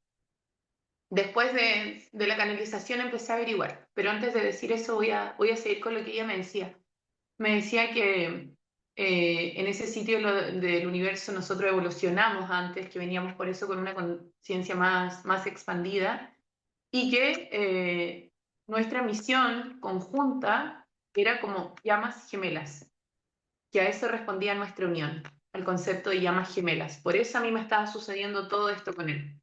después de la canalización empecé a averiguar. Pero antes de decir eso voy a seguir con lo que ella me decía. Me decía que en ese sitio del universo nosotros evolucionamos antes, que veníamos por eso con una conciencia más expandida y que nuestra misión conjunta era como llamas gemelas, que a eso respondía nuestra unión, al concepto de llamas gemelas. Por eso a mí me estaba sucediendo todo esto con él.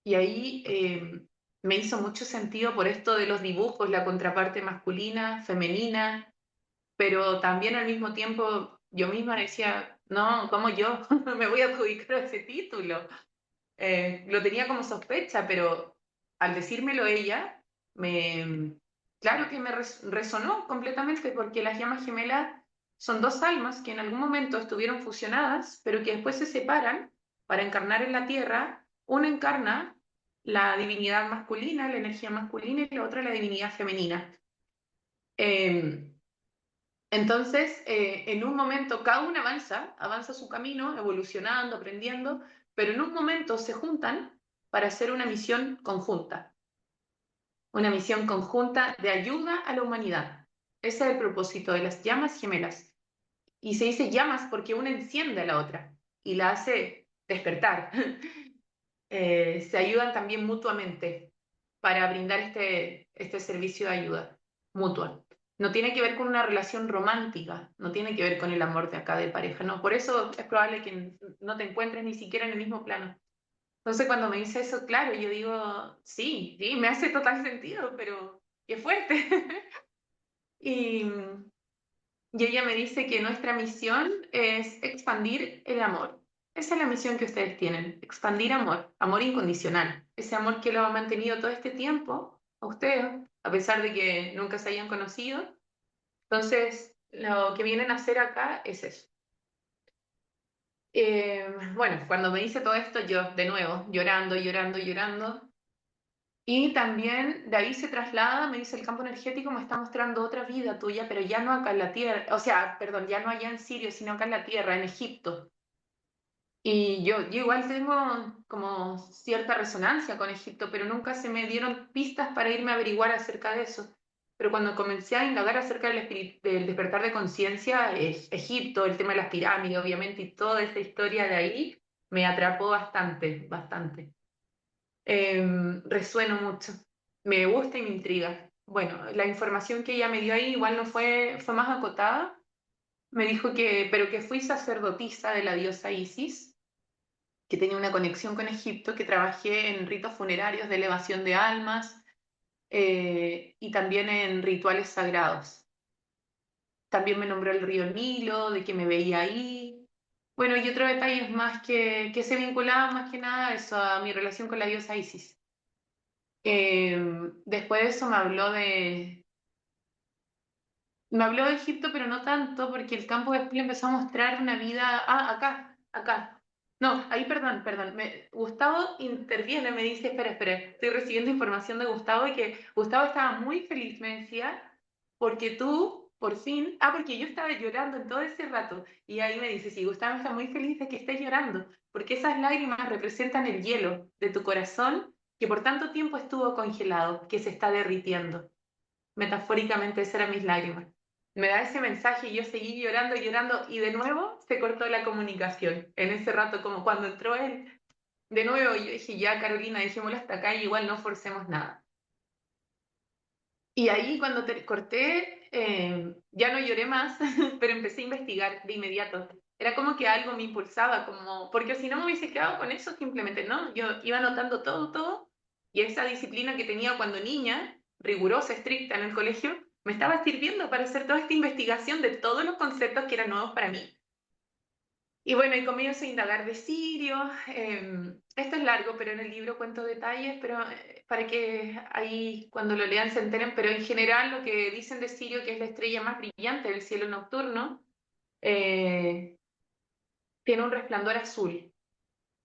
Y ahí me hizo mucho sentido por esto de los dibujos, la contraparte masculina, femenina, pero también al mismo tiempo yo misma decía, no, ¿cómo yo me voy a adjudicar ese título? Lo tenía como sospecha, pero al decírmelo ella, me, claro que me resonó completamente porque las llamas gemelas son dos almas que en algún momento estuvieron fusionadas, pero que después se separan para encarnar en la tierra. Una encarna la divinidad masculina, la energía masculina, y la otra la divinidad femenina. Eh, entonces, en un momento, cada uno avanza su camino, evolucionando, aprendiendo, pero en un momento se juntan para hacer una misión conjunta de ayuda a la humanidad. Ese es el propósito de las llamas gemelas. Y se dice llamas porque una enciende a la otra y la hace despertar. Se ayudan también mutuamente para brindar este servicio de ayuda mutua. No tiene que ver con una relación romántica, no tiene que ver con el amor de acá de pareja, no. Por eso es probable que no te encuentres ni siquiera en el mismo plano. Entonces cuando me dice eso, claro, yo digo, sí, sí, me hace total sentido, pero qué fuerte. Y, y ella me dice que nuestra misión es expandir el amor. Esa es la misión que ustedes tienen, expandir amor, amor incondicional, ese amor que lo ha mantenido todo este tiempo a ustedes, a pesar de que nunca se hayan conocido. Entonces, lo que vienen a hacer acá es eso. Bueno, cuando me dice todo esto, yo de nuevo, llorando, llorando, llorando. Y también de ahí se traslada, me dice, el campo energético me está mostrando otra vida tuya, pero ya no acá en la tierra, o sea, perdón, ya no allá en Sirio, sino acá en la tierra, en Egipto. Y yo igual tengo como cierta resonancia con Egipto, pero nunca se me dieron pistas para irme a averiguar acerca de eso. Pero cuando comencé a indagar acerca del despertar de conciencia, Egipto, el tema de las pirámides, obviamente, y toda esa historia de ahí, me atrapó bastante, bastante. Resueno mucho, me gusta y me intriga. Bueno, la información que ella me dio ahí igual no fue más acotada. Me dijo que, pero que fui sacerdotisa de la diosa Isis, que tenía una conexión con Egipto, que trabajé en ritos funerarios de elevación de almas y también en rituales sagrados. También me nombró el río Nilo, de que me veía ahí. Bueno, y otros detalles más que se vinculaban más que nada a eso, a mi relación con la diosa Isis. Después de eso me habló de Egipto, pero no tanto, porque el campo después le empezó a mostrar una vida. Ah, acá, acá. No, ahí, perdón, perdón. Gustavo interviene, me dice, espera, espera, estoy recibiendo información de Gustavo y que Gustavo estaba muy feliz, me decía, porque tú, por fin, porque yo estaba llorando en todo ese rato, y ahí me dice, sí, Gustavo está muy feliz de que estés llorando, porque esas lágrimas representan el hielo de tu corazón que por tanto tiempo estuvo congelado, que se está derritiendo. Metafóricamente, esas eran mis lágrimas. Me da ese mensaje y yo seguí llorando, llorando y de nuevo se cortó la comunicación. En ese rato, como cuando entró él, de nuevo yo dije, ya Carolina, dejémoslo hasta acá y igual no forcemos nada. Y ahí cuando te corté, ya no lloré más, pero empecé a investigar de inmediato. Era como que algo me impulsaba, como, porque si no me hubiese quedado con eso, simplemente no. Yo iba anotando todo, todo, y esa disciplina que tenía cuando niña, rigurosa, estricta en el colegio, me estaba sirviendo para hacer toda esta investigación de todos los conceptos que eran nuevos para mí. Y bueno, y comienzo a indagar de Sirio. Esto es largo, pero en el libro cuento detalles, pero para que ahí cuando lo lean se enteren. Pero en general lo que dicen de Sirio, que es la estrella más brillante del cielo nocturno, eh, tiene un resplandor azul.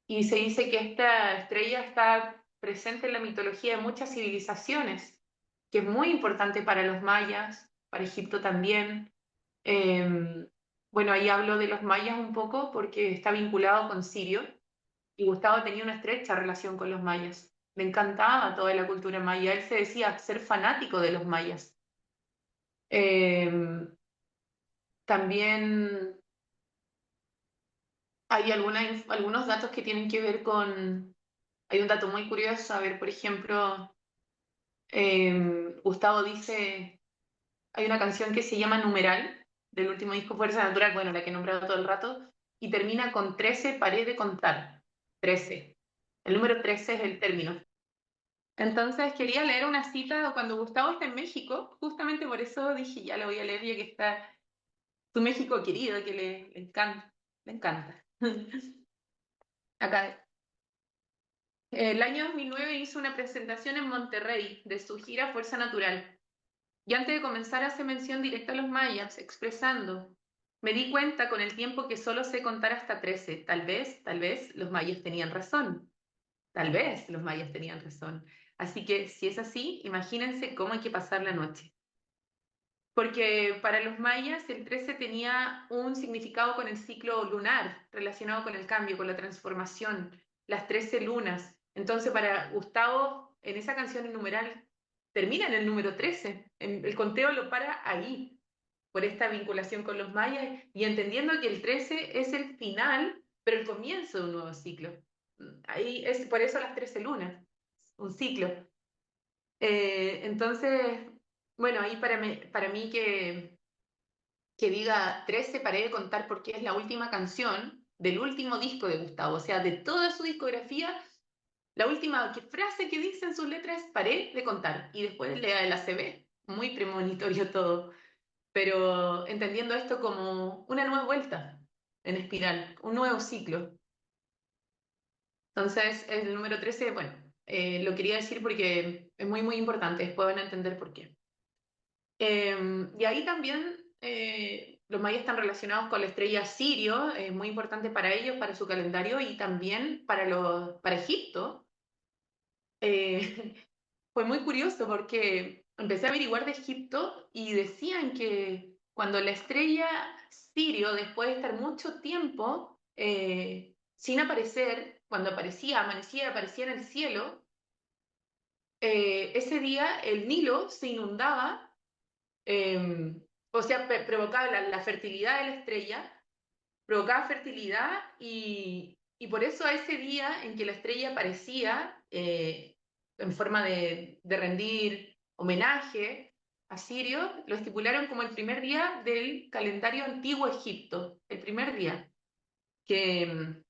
Y se dice que esta estrella está presente en la mitología de muchas civilizaciones, que es muy importante para los mayas, para Egipto también. Eh, bueno, ahí hablo de los mayas un poco porque está vinculado con Sirio y Gustavo tenía una estrecha relación con los mayas. Le encantaba toda la cultura maya. Él se decía ser fanático de los mayas. Eh, También hay algunos datos que tienen que ver con... Hay un dato muy curioso, a ver, por ejemplo, Gustavo dice, hay una canción que se llama Numeral, del último disco Fuerza Natural, bueno, la que he nombrado todo el rato, y termina con 13, paré de contar. 13. El número 13 es el término. Entonces quería leer una cita cuando Gustavo está en México, justamente por eso dije, ya la voy a leer ya que está tu México querido, que le encanta, le encanta. Acá, el año 2009 hizo una presentación en Monterrey de su gira Fuerza Natural. Y antes de comenzar hace mención directa a los mayas, expresando, me di cuenta con el tiempo que solo sé contar hasta 13. Tal vez los mayas tenían razón. Tal vez los mayas tenían razón. Así que si es así, imagínense cómo hay que pasar la noche. Porque para los mayas el 13 tenía un significado con el ciclo lunar, relacionado con el cambio, con la transformación, las 13 lunas. Entonces para Gustavo, en esa canción en numeral, termina en el número 13. El conteo lo para ahí, por esta vinculación con los mayas y entendiendo que el 13 es el final, pero el comienzo de un nuevo ciclo. Ahí es por eso las 13 lunas, un ciclo. Entonces, bueno, ahí para mí que diga 13 paré de contar porque es la última canción del último disco de Gustavo, o sea, de toda su discografía, la última frase que dice en sus letras es paré de contar y después lea el ACB, muy premonitorio todo. pero entendiendo esto como una nueva vuelta en espiral, un nuevo ciclo. Entonces, el número 13, bueno, lo quería decir porque es muy, muy importante, después van a entender por qué. Y ahí también los mayas están relacionados con la estrella Sirio, es muy importante para ellos, para su calendario y también para Egipto. Eh, fue muy curioso porque empecé a averiguar de Egipto y decían que cuando la estrella Sirio, después de estar mucho tiempo sin aparecer, cuando aparecía, amanecía, aparecía en el cielo, ese día el Nilo se inundaba, o sea, provocaba la fertilidad de la estrella, provocaba fertilidad y por eso a ese día en que la estrella aparecía en forma de rendir homenaje a Sirio, lo estipularon como el primer día del calendario antiguo Egipto, el primer día, que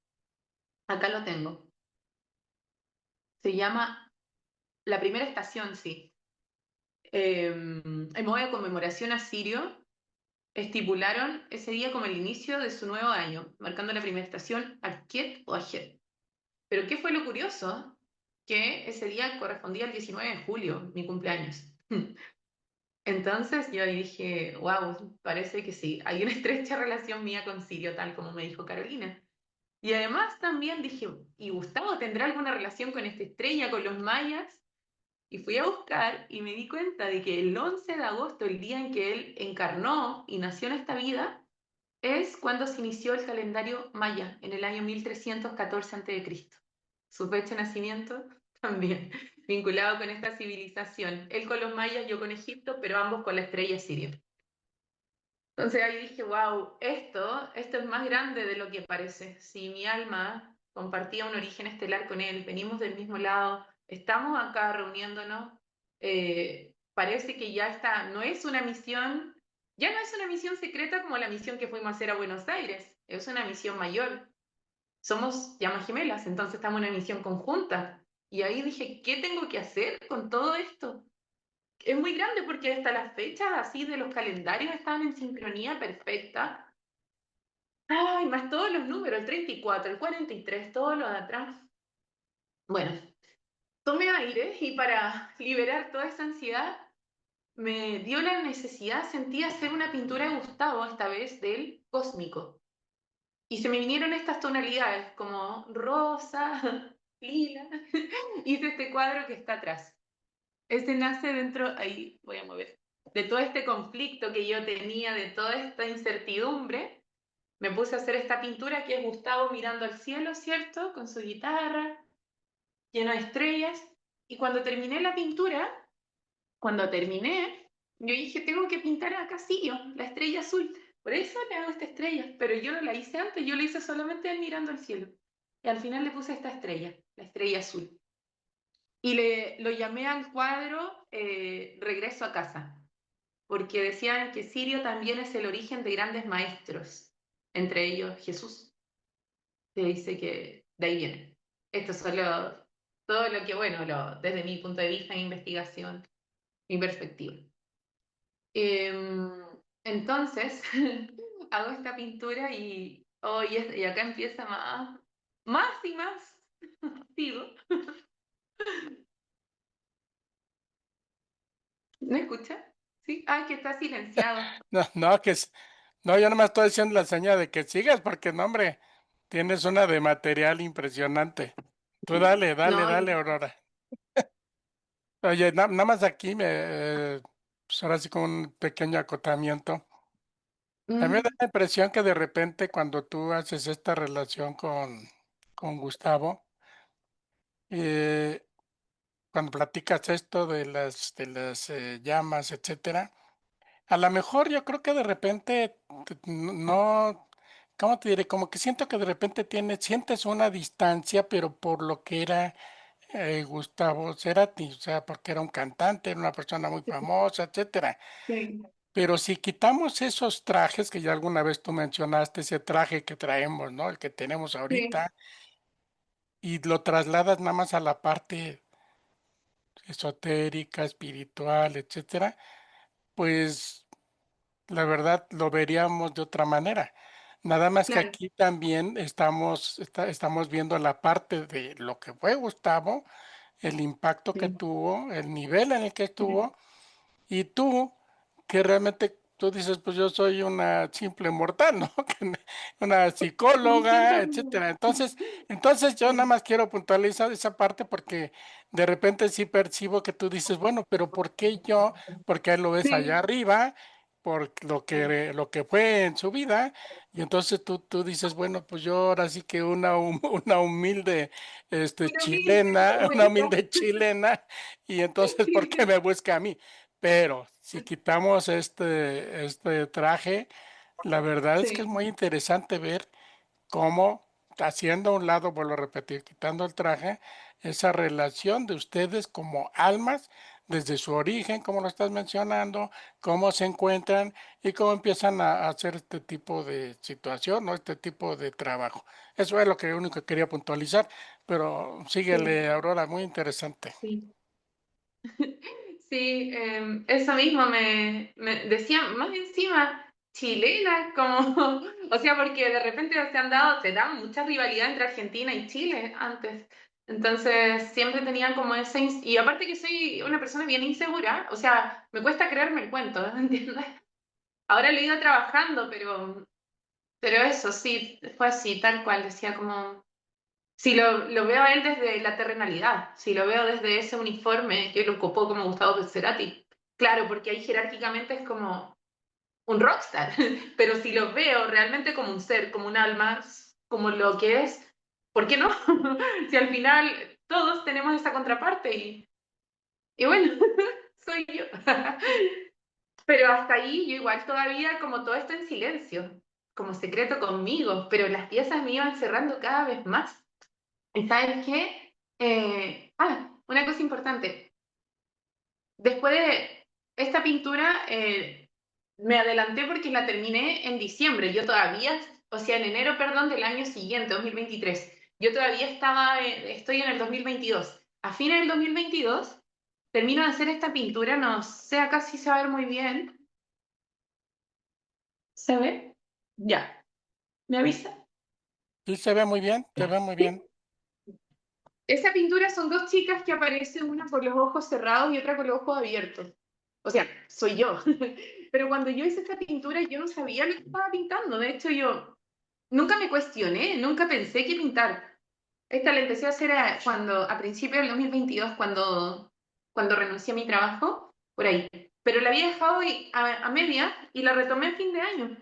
acá lo tengo. Se llama la primera estación, sí. En modo de conmemoración a Sirio, estipularon ese día como el inicio de su nuevo año, marcando la primera estación, Aket o Ajet. Pero ¿qué fue lo curioso? Que ese día correspondía al 19 de julio, mi cumpleaños. Entonces yo ahí dije, wow, parece que sí, hay una estrecha relación mía con Sirio, tal como me dijo Carolina. Y además también dije, ¿y Gustavo tendrá alguna relación con esta estrella, con los mayas? Y fui a buscar y me di cuenta de que el 11 de agosto, el día en que él encarnó y nació en esta vida, es cuando se inició el calendario maya, en el año 1314 a.C. Su fecha de nacimiento también, vinculado con esta civilización. Él con los mayas, yo con Egipto, pero ambos con la estrella siria. Entonces ahí dije, wow, esto es más grande de lo que parece. Si mi alma compartía un origen estelar con él, venimos del mismo lado, estamos acá reuniéndonos, parece que ya está, no es una misión, ya no es una misión secreta como la misión que fuimos a hacer a Buenos Aires, es una misión mayor. Somos llamas gemelas, entonces estamos en una misión conjunta. Y ahí dije, ¿qué tengo que hacer con todo esto? Es muy grande porque hasta las fechas así de los calendarios estaban en sincronía perfecta. Ay, más todos los números, el 34, el 43, todo lo de atrás. Bueno, tomé aire y para liberar toda esa ansiedad me dio la necesidad, sentí hacer una pintura de Gustavo, esta vez del cósmico. Y se me vinieron estas tonalidades como rosa, lila. Hice este cuadro que está atrás. Ese nace dentro, ahí voy a mover, de todo este conflicto que yo tenía, de toda esta incertidumbre. Me puse a hacer esta pintura que es Gustavo mirando al cielo, ¿cierto? Con su guitarra, lleno de estrellas. Y cuando terminé la pintura, cuando terminé, yo dije, tengo que pintar a Casillo, la estrella azul. Por eso le hago esta estrella. Pero yo no la hice antes, yo la hice solamente él mirando al cielo. Y al final le puse esta estrella, la estrella azul. Y lo llamé al cuadro Regreso a casa, porque decían que Sirio también es el origen de grandes maestros, entre ellos Jesús, que dice que de ahí viene. Esto es solo todo lo que, bueno, desde mi punto de vista, mi investigación, mi perspectiva. Entonces, hago esta pintura y acá empieza más y más. Sigo. ¿No escucha? ¿Sí? Ay, que está silenciado. No, no, no, yo no me estoy diciendo la señal de que sigas, porque no, hombre, tienes una de material impresionante. Tú dale, dale, No, dale, Aurora. Oye, nada más aquí pues ahora sí con un pequeño acotamiento. A mí me da mm, la impresión que de repente cuando tú haces esta relación con Gustavo, eh, cuando platicas esto de las llamas, etcétera, a lo mejor yo creo que de repente no, ¿cómo te diré? Como que siento que de repente sientes una distancia, pero por lo que era Gustavo Cerati, o sea, porque era un cantante, era una persona muy famosa, etcétera. sí, Pero si quitamos esos trajes que ya alguna vez tú mencionaste, ese traje que traemos, ¿no? El que tenemos sí, ahorita, y lo trasladas nada más a la parte esotérica, espiritual, etcétera, pues la verdad lo veríamos de otra manera. Nada más que Claro, aquí también estamos viendo la parte de lo que fue Gustavo, el impacto que sí. tuvo, el nivel en el que estuvo, y tú, que realmente tú dices, pues yo soy una simple mortal, ¿no? Una Sí, psicóloga, siempre. etcétera. Entonces yo nada Sí, más quiero puntualizar esa parte porque de repente sí percibo que tú dices, bueno, pero ¿por qué yo? Porque él lo ves allá sí, arriba, por sí. lo que fue en su vida, y entonces tú dices, bueno, pues yo ahora sí que una humilde Una humilde chilena, una abuelita. humilde chilena, y entonces, ¿por qué me busca a mí? Pero si quitamos este traje, la verdad es que es Sí, muy interesante ver cómo, haciendo a un lado, vuelvo a repetir, quitando el traje, esa relación de ustedes como almas, desde su origen, como lo estás mencionando, cómo se encuentran y cómo empiezan a hacer este tipo de situación, ¿no? Este tipo de trabajo. Eso es lo que único que quería puntualizar, pero sí, síguele, Aurora, muy interesante. sí. Sí, eso mismo me decían, más encima, chilena, como, o sea, porque de repente se daban mucha rivalidad entre Argentina y Chile antes. Entonces, siempre tenía como ese, y aparte que soy una persona bien insegura, o sea, me cuesta creerme el cuento, ¿entiendes? Ahora lo he ido trabajando, pero eso sí, fue así, tal cual, decía como, si lo veo a él desde la terrenalidad, si lo veo desde ese uniforme que lo ocupó como Gustavo Cerati, claro, porque ahí jerárquicamente es como un rockstar, pero si lo veo realmente como un ser, como un alma, como lo que es, ¿por qué no? Si al final todos tenemos esa contraparte y bueno, soy yo. Pero hasta ahí yo igual todavía como todo esto en silencio, como secreto conmigo, pero las piezas me iban cerrando cada vez más. ¿Y sabes qué? Una cosa importante. Después de esta pintura, me adelanté porque la terminé en diciembre. Yo todavía, o sea, en enero, perdón, del año siguiente, 2023. Yo todavía estoy en el 2022. A fines del 2022, termino de hacer esta pintura. No sé acá si se va a ver muy bien. ¿Se ve? Ya. ¿Me avisa? Sí, se ve muy bien, se ve muy bien. Esa pintura son dos chicas que aparecen, una con los ojos cerrados y otra con los ojos abiertos. O sea, soy yo. Pero cuando yo hice esta pintura, yo no sabía lo que estaba pintando. De hecho, yo nunca me cuestioné, nunca pensé qué pintar. Esta la empecé a hacer a principios del 2022, cuando renuncié a mi trabajo, por ahí. Pero la había dejado a media y la retomé en fin de año.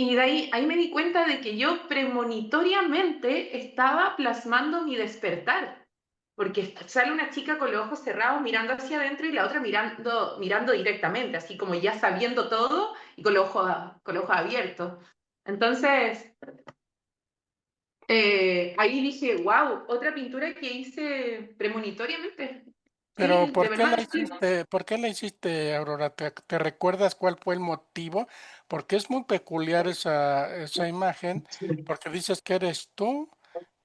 Y de ahí me di cuenta de que yo premonitoriamente estaba plasmando mi despertar, porque sale una chica con los ojos cerrados mirando hacia adentro y la otra mirando directamente, así como ya sabiendo todo y con los ojos abiertos. Entonces, ahí dije, wow, otra pintura que hice premonitoriamente. Pero Sí, de verdad, sí. por qué la hiciste, Aurora? ¿Te recuerdas cuál fue el motivo? Porque es muy peculiar esa imagen, porque dices que eres tú,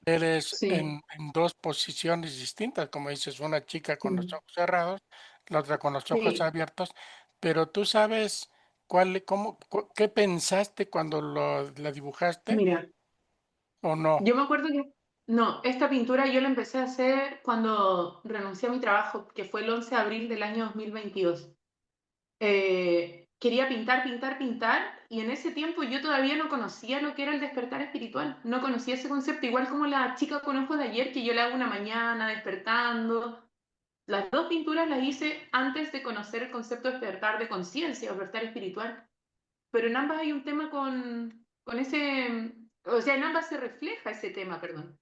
eres Sí, en dos posiciones distintas, como dices, una chica con los sí. ojos cerrados, la otra con los ojos Sí. abiertos, pero tú sabes qué pensaste cuando la dibujaste Mira, o no. yo me acuerdo que, no, esta pintura yo la empecé a hacer cuando renuncié a mi trabajo, que fue el 11 de abril del año 2022. Quería pintar, pintar, pintar, y en ese tiempo yo todavía no conocía lo que era el despertar espiritual, no conocía ese concepto, igual como la chica con ojos de ayer, que yo la hago una mañana despertando. Las dos pinturas las hice antes de conocer el concepto de despertar de conciencia, despertar espiritual, pero en ambas hay un tema con ese, o sea, en ambas se refleja ese tema, perdón.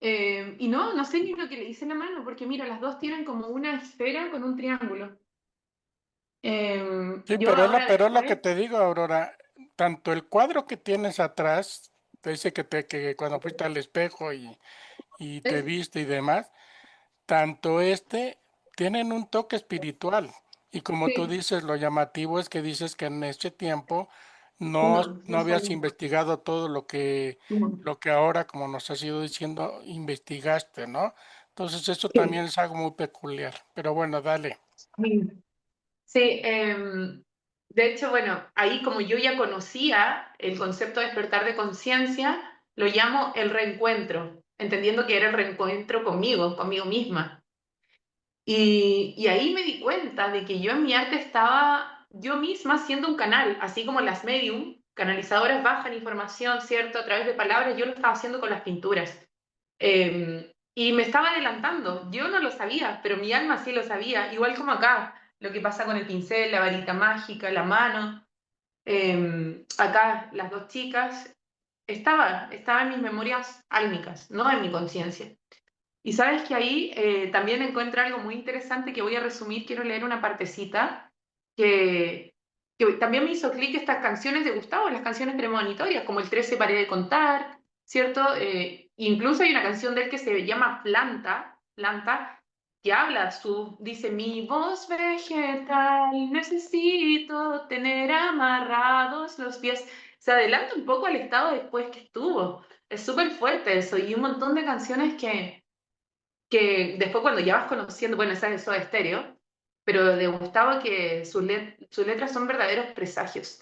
Y no sé ni lo que le hice en la mano, porque mira, las dos tienen como una esfera con un triángulo. Sí, Yo ahora pero es lo que después, te digo, Aurora. Tanto el cuadro que tienes atrás, te dice que cuando fuiste al espejo y te es, viste y demás, tanto tienen un toque espiritual. Y como tú sí, dices, lo llamativo es que dices que en ese tiempo no, no no habías sabía. investigado todo No. lo que ahora, como nos has ido diciendo, investigaste, ¿no? Entonces eso también Sí, es algo muy peculiar. Pero bueno, dale. sí. Sí, De hecho, bueno, ahí como yo ya conocía el concepto de despertar de conciencia, lo llamo el reencuentro, entendiendo que era el reencuentro conmigo misma. Y ahí me di cuenta de que yo en mi arte estaba yo misma siendo un canal, así como las medium, canalizadoras bajan información, ¿cierto? A través de palabras, yo lo estaba haciendo con las pinturas. Y me estaba adelantando, yo no lo sabía, pero mi alma sí lo sabía, igual como acá, lo que pasa con el pincel, la varita mágica, la mano. Acá las dos chicas, estaba en mis memorias álmicas, no en mi conciencia. Y sabes que ahí también encuentro algo muy interesante que voy a resumir, quiero leer una partecita que, que también me hizo clic estas canciones de Gustavo, las canciones premonitorias, como el 13 paré de contar, ¿cierto? Incluso hay una canción de él que se llama Planta, que habla, dice, mi voz vegetal, necesito tener amarrados los pies. Se adelanta un poco al estado después que estuvo. Es súper fuerte eso y un montón de canciones que después cuando ya vas conociendo, bueno, esa es Soda Stereo, pero de Gustavo que sus letras son verdaderos presagios.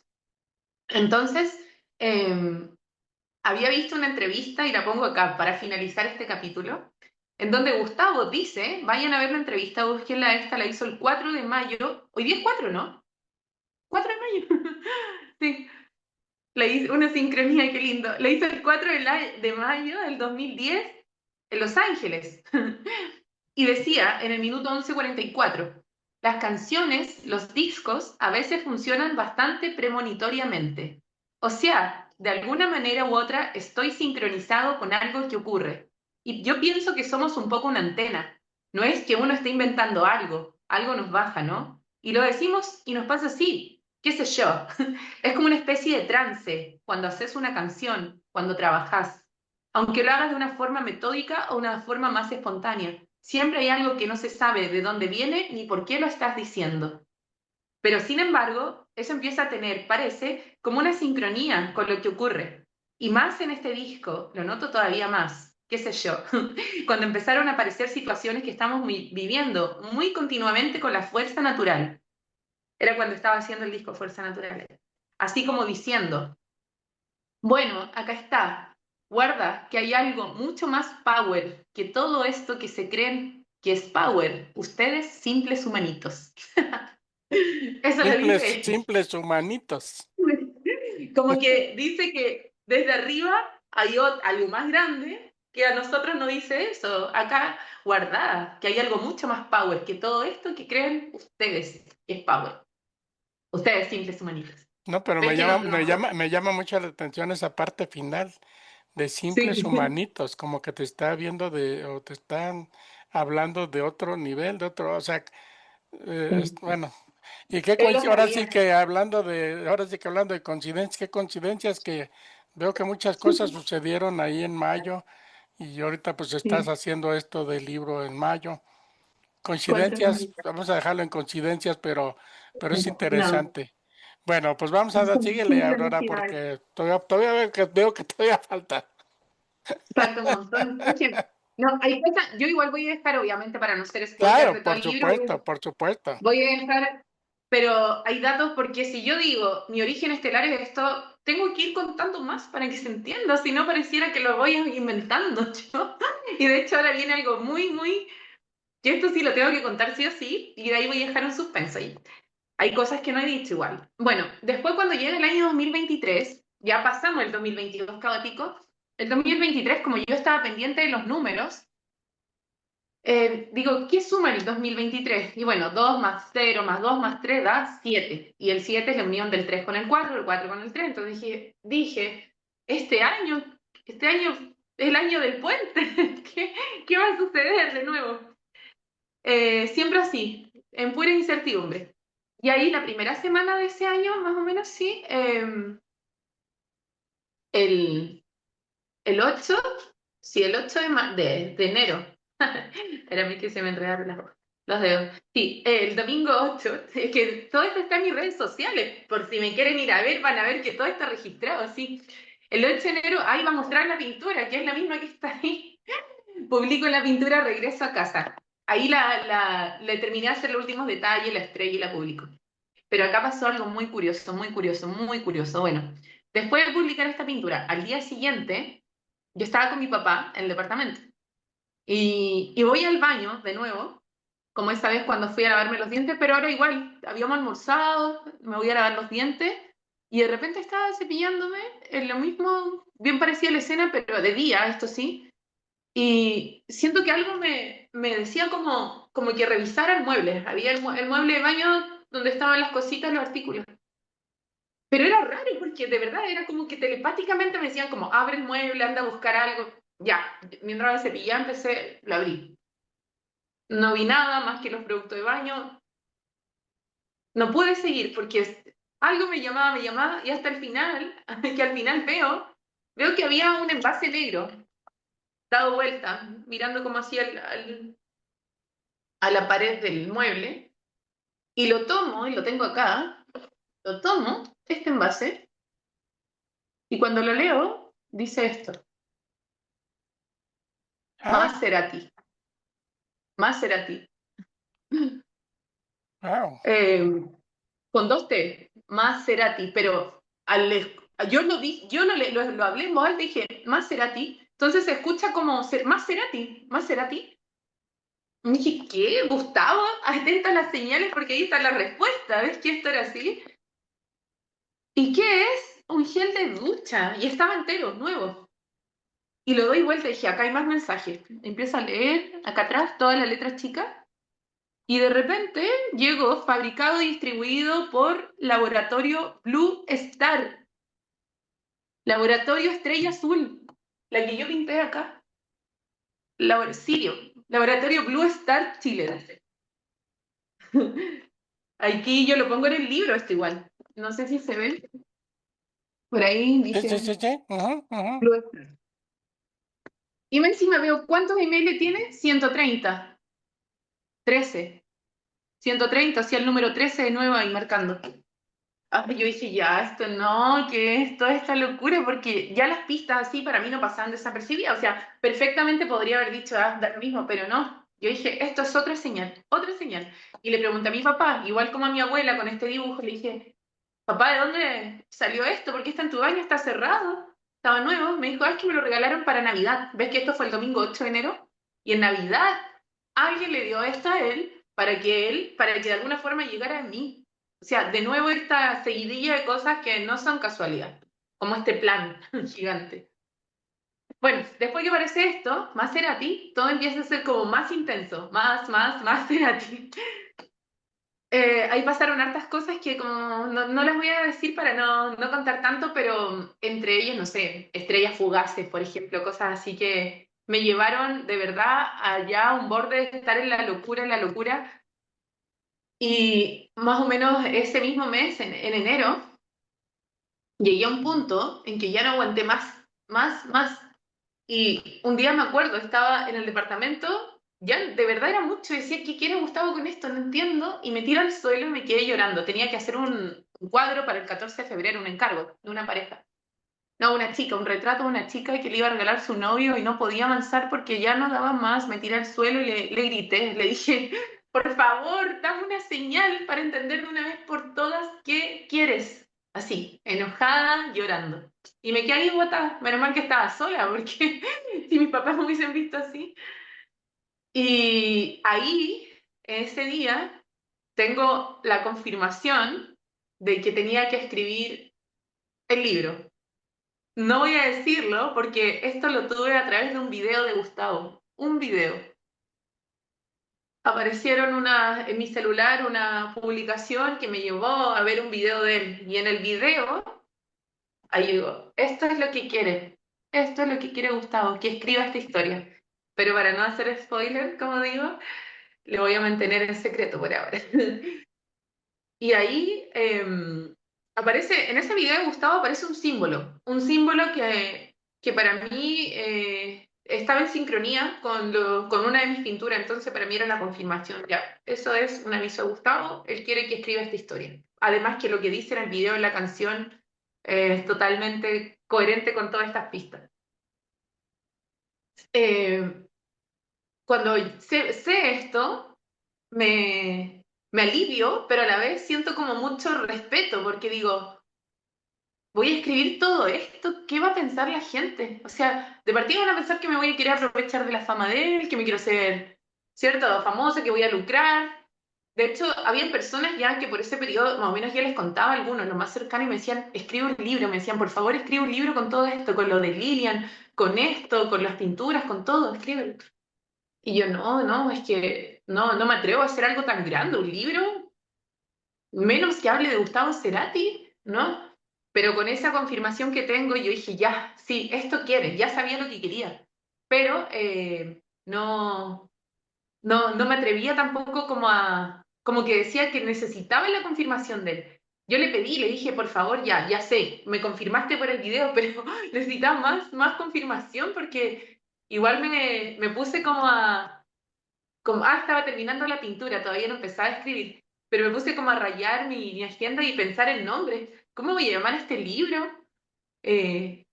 Entonces, eh, había visto una entrevista, y la pongo acá para finalizar este capítulo, en donde Gustavo dice, vayan a ver la entrevista, búsquenla, esta la hizo el 4 de mayo, hoy día es 4, ¿no? 4 de mayo. Sí, la hizo, una sincronía, qué lindo. La hizo el 4 de mayo del 2010 en Los Ángeles. Y decía en el minuto 11:44, las canciones, los discos, a veces funcionan bastante premonitoriamente. O sea, de alguna manera u otra estoy sincronizado con algo que ocurre. Y yo pienso que somos un poco una antena. No es que uno esté inventando algo, algo nos baja, ¿no? Y lo decimos y nos pasa así, qué sé yo. Es como una especie de trance cuando haces una canción, cuando trabajas, aunque lo hagas de una forma metódica o una forma más espontánea. Siempre hay algo que no se sabe de dónde viene ni por qué lo estás diciendo. Pero sin embargo, eso empieza a tener, parece, como una sincronía con lo que ocurre. Y más en este disco, lo noto todavía más, qué sé yo, cuando empezaron a aparecer situaciones que estamos viviendo muy continuamente con la fuerza natural. Era cuando estaba haciendo el disco Fuerza Natural. Así como diciendo, bueno, acá está. Guarda que hay algo mucho más power que todo esto que se creen que es power. Ustedes simples humanitos. Eso lo Simples, dice. simples humanitos. Como que dice que desde arriba hay algo más grande que a nosotros nos dice eso. Acá, guardada, que hay algo mucho más power que todo esto que creen ustedes que es power. Ustedes simples humanitos. No, pero ¿Ves que no? me llama mucho la atención esa parte final de simples Sí. humanitos, como que te está viendo o te están hablando de otro nivel, de otro, o sea, bueno, y Él lo sabía. ahora sí que hablando de coincidencias, qué coincidencias que veo que muchas cosas sucedieron ahí en mayo y ahorita pues estás Sí. haciendo esto del libro en mayo. 4 de Coincidencias, mayo. vamos a dejarlo en coincidencias, pero es No, interesante. Bueno, pues vamos a dar, son síguele, Aurora, sincronicidades. porque todavía veo que todavía falta. Falta un montón. Oye, no, hay cosas, yo igual voy a dejar, obviamente, para no ser spoiler Claro, de todo el libro, por supuesto. voy a dejar, pero hay datos porque si yo digo mi origen estelar es esto, tengo que ir contando más para que se entienda, si no pareciera que lo voy inventando yo. Y de hecho ahora viene algo muy, que esto sí lo tengo que contar sí o sí, y de ahí voy a dejar un suspenso ahí. Hay cosas que no he dicho igual. Bueno, después cuando llega el año 2023, ya pasamos el 2022 caótico, el 2023, como yo estaba pendiente de los números, digo, ¿qué suma el 2023? Y bueno, 2 más 0 más 2 más 3 da 7. Y el 7 es la unión del 3 con el 4 con el 3. Entonces dije, este año, este año es el año del puente. ¿Qué va a suceder de nuevo? Siempre así, en pura incertidumbre. Y ahí la primera semana de ese año, más o menos sí, el, el 8, sí, el 8 de enero. Espérame que se me enredaron los dedos. Sí, el domingo 8, es que todo esto está en mis redes sociales, por si me quieren ir a ver, van a ver que todo está registrado, sí. El 8 de enero, ahí va a mostrar la pintura, que es la misma que está ahí. Publico la pintura Regreso a casa. Ahí le terminé de hacer los últimos detalles, la estrella y la publico. Pero acá pasó algo muy curioso, muy curioso, muy curioso. Bueno, después de publicar esta pintura, al día siguiente, yo estaba con mi papá en el departamento y voy al baño de nuevo, como esa vez cuando fui a lavarme los dientes, pero ahora igual, habíamos almorzado, me voy a lavar los dientes y de repente estaba cepillándome en lo mismo, bien parecía la escena, pero de día, esto sí, y siento que algo me decía como que revisara el mueble. Había el mueble de baño donde estaban las cositas, los artículos. Pero era raro porque de verdad era como que telepáticamente me decían como, abre el mueble, anda a buscar algo. Ya, mientras me cepillaba empecé, lo abrí. No vi nada más que los productos de baño. No pude seguir porque algo me llamaba y hasta el final, que al final veo que había un envase negro dado vuelta, mirando como así a la pared del mueble. Y lo tomo, y lo tengo acá, lo tomo, este envase, y cuando lo leo, dice esto, Ah, Maserati, Maserati, wow. eh, con dos T, Maserati, pero yo lo hablé en voz alta y dije, Maserati, entonces se escucha como Maserati, Maserati. Y dije, ¿qué? Gustavo, atenta a las señales porque ahí está la respuesta, ¿ves que esto era así? ¿Y qué es? Un gel de ducha, y estaba entero, nuevo. Y lo doy vuelta y dije, acá hay más mensajes. Empiezo a leer, acá atrás, todas las letras chicas. Y de repente llegó fabricado y distribuido por Laboratorio Blue Star, Laboratorio Estrella Azul, la que yo pinté acá. Sirio, Laboratorio Blue Star Chile. Aquí yo lo pongo en el libro, esto igual. No sé si se ve. Por ahí Sí, sí, dice sí, sí. Ujú, ujú. Blue Star. Y me encima veo cuántos emails tiene. 130, 13. 130, hacía el número 13 de nuevo ahí marcando. Ah, yo dije, ya, esto no, que es toda esta locura, porque ya las pistas así para mí no pasaban desapercibidas. O sea, perfectamente podría haber dicho, ah, da lo mismo, pero no. Yo dije, esto es otra señal, otra señal. Y le pregunté a mi papá, igual como a mi abuela con este dibujo, le dije, papá, ¿de dónde salió esto? ¿Por qué está en tu baño? Está cerrado. Estaba nuevo. Me dijo, es que me lo regalaron para Navidad. ¿Ves que esto fue el domingo 8 de enero? Y en Navidad alguien le dio esto a él, para que de alguna forma llegara a mí. O sea, de nuevo esta seguidilla de cosas que no son casualidad, como este plan gigante. Bueno, después que aparece esto, más Cerati, todo empieza a ser como más intenso, más Cerati. Ahí pasaron hartas cosas que como no las voy a decir para no contar tanto, pero entre ellas, no sé, estrellas fugaces, por ejemplo, cosas así que me llevaron de verdad allá a un borde de estar en la locura. Y más o menos ese mismo mes, en enero, llegué a un punto en que ya no aguanté más. Y un día me acuerdo, estaba en el departamento, ya de verdad era mucho, decía, ¿qué quiere Gustavo con esto? No entiendo. Y me tiré al suelo y me quedé llorando. Tenía que hacer un cuadro para el 14 de febrero, un encargo de una pareja. No, una chica, un retrato de una chica que le iba a regalar su novio y no podía avanzar porque ya no daba más. Me tiré al suelo y le grité, le dije, por favor, dame una señal para entender de una vez por todas qué quieres. Así, enojada, llorando. Y me quedé ahí botada. Menos mal que estaba sola porque si mis papás me hubiesen visto así. Y ahí, ese día, tengo la confirmación de que tenía que escribir el libro. No voy a decirlo porque esto lo tuve a través de un video de Gustavo. Un video. Aparecieron en mi celular una publicación que me llevó a ver un video de él. Y en el video, ahí digo, esto es lo que quiere. Esto es lo que quiere Gustavo, que escriba esta historia. Pero para no hacer spoiler, como digo, le voy a mantener en secreto por ahora. Y ahí aparece, en ese video de Gustavo aparece un símbolo que para mí estaba en sincronía con una de mis pinturas, entonces para mí era la confirmación, ya, eso es un aviso de Gustavo, él quiere que escriba esta historia. Además que lo que dice en el video, en la canción, es totalmente coherente con todas estas pistas. Eh, Cuando sé esto, me, me alivio, pero a la vez siento como mucho respeto, porque digo, voy a escribir todo esto, ¿qué va a pensar la gente? O sea, de partida van a pensar que me voy a querer aprovechar de la fama de él, que me quiero ser, ¿cierto?, famosa, que voy a lucrar. De hecho, había personas ya que por ese periodo, más o menos ya les contaba a algunos, los más cercanos, y me decían, escribe un libro, me decían, por favor, escribe un libro con todo esto, con lo de Lilian, con esto, con las pinturas, con todo, escríbelo. Y yo, no, no, es que no me atrevo a hacer algo tan grande, un libro, menos que hable de Gustavo Cerati, ¿no? Pero con esa confirmación que tengo, yo dije, ya, sí, esto quiere, ya sabía lo que quería. Pero no me atrevía tampoco como que decía que necesitaba la confirmación de él. Yo le pedí, le dije, por favor, ya sé, me confirmaste por el video, pero necesitaba más confirmación porque igual me puse estaba terminando la pintura, todavía no empezaba a escribir, pero me puse como a rayar mi agenda y pensar en nombres. ¿Cómo voy a llamar a este libro? Eh,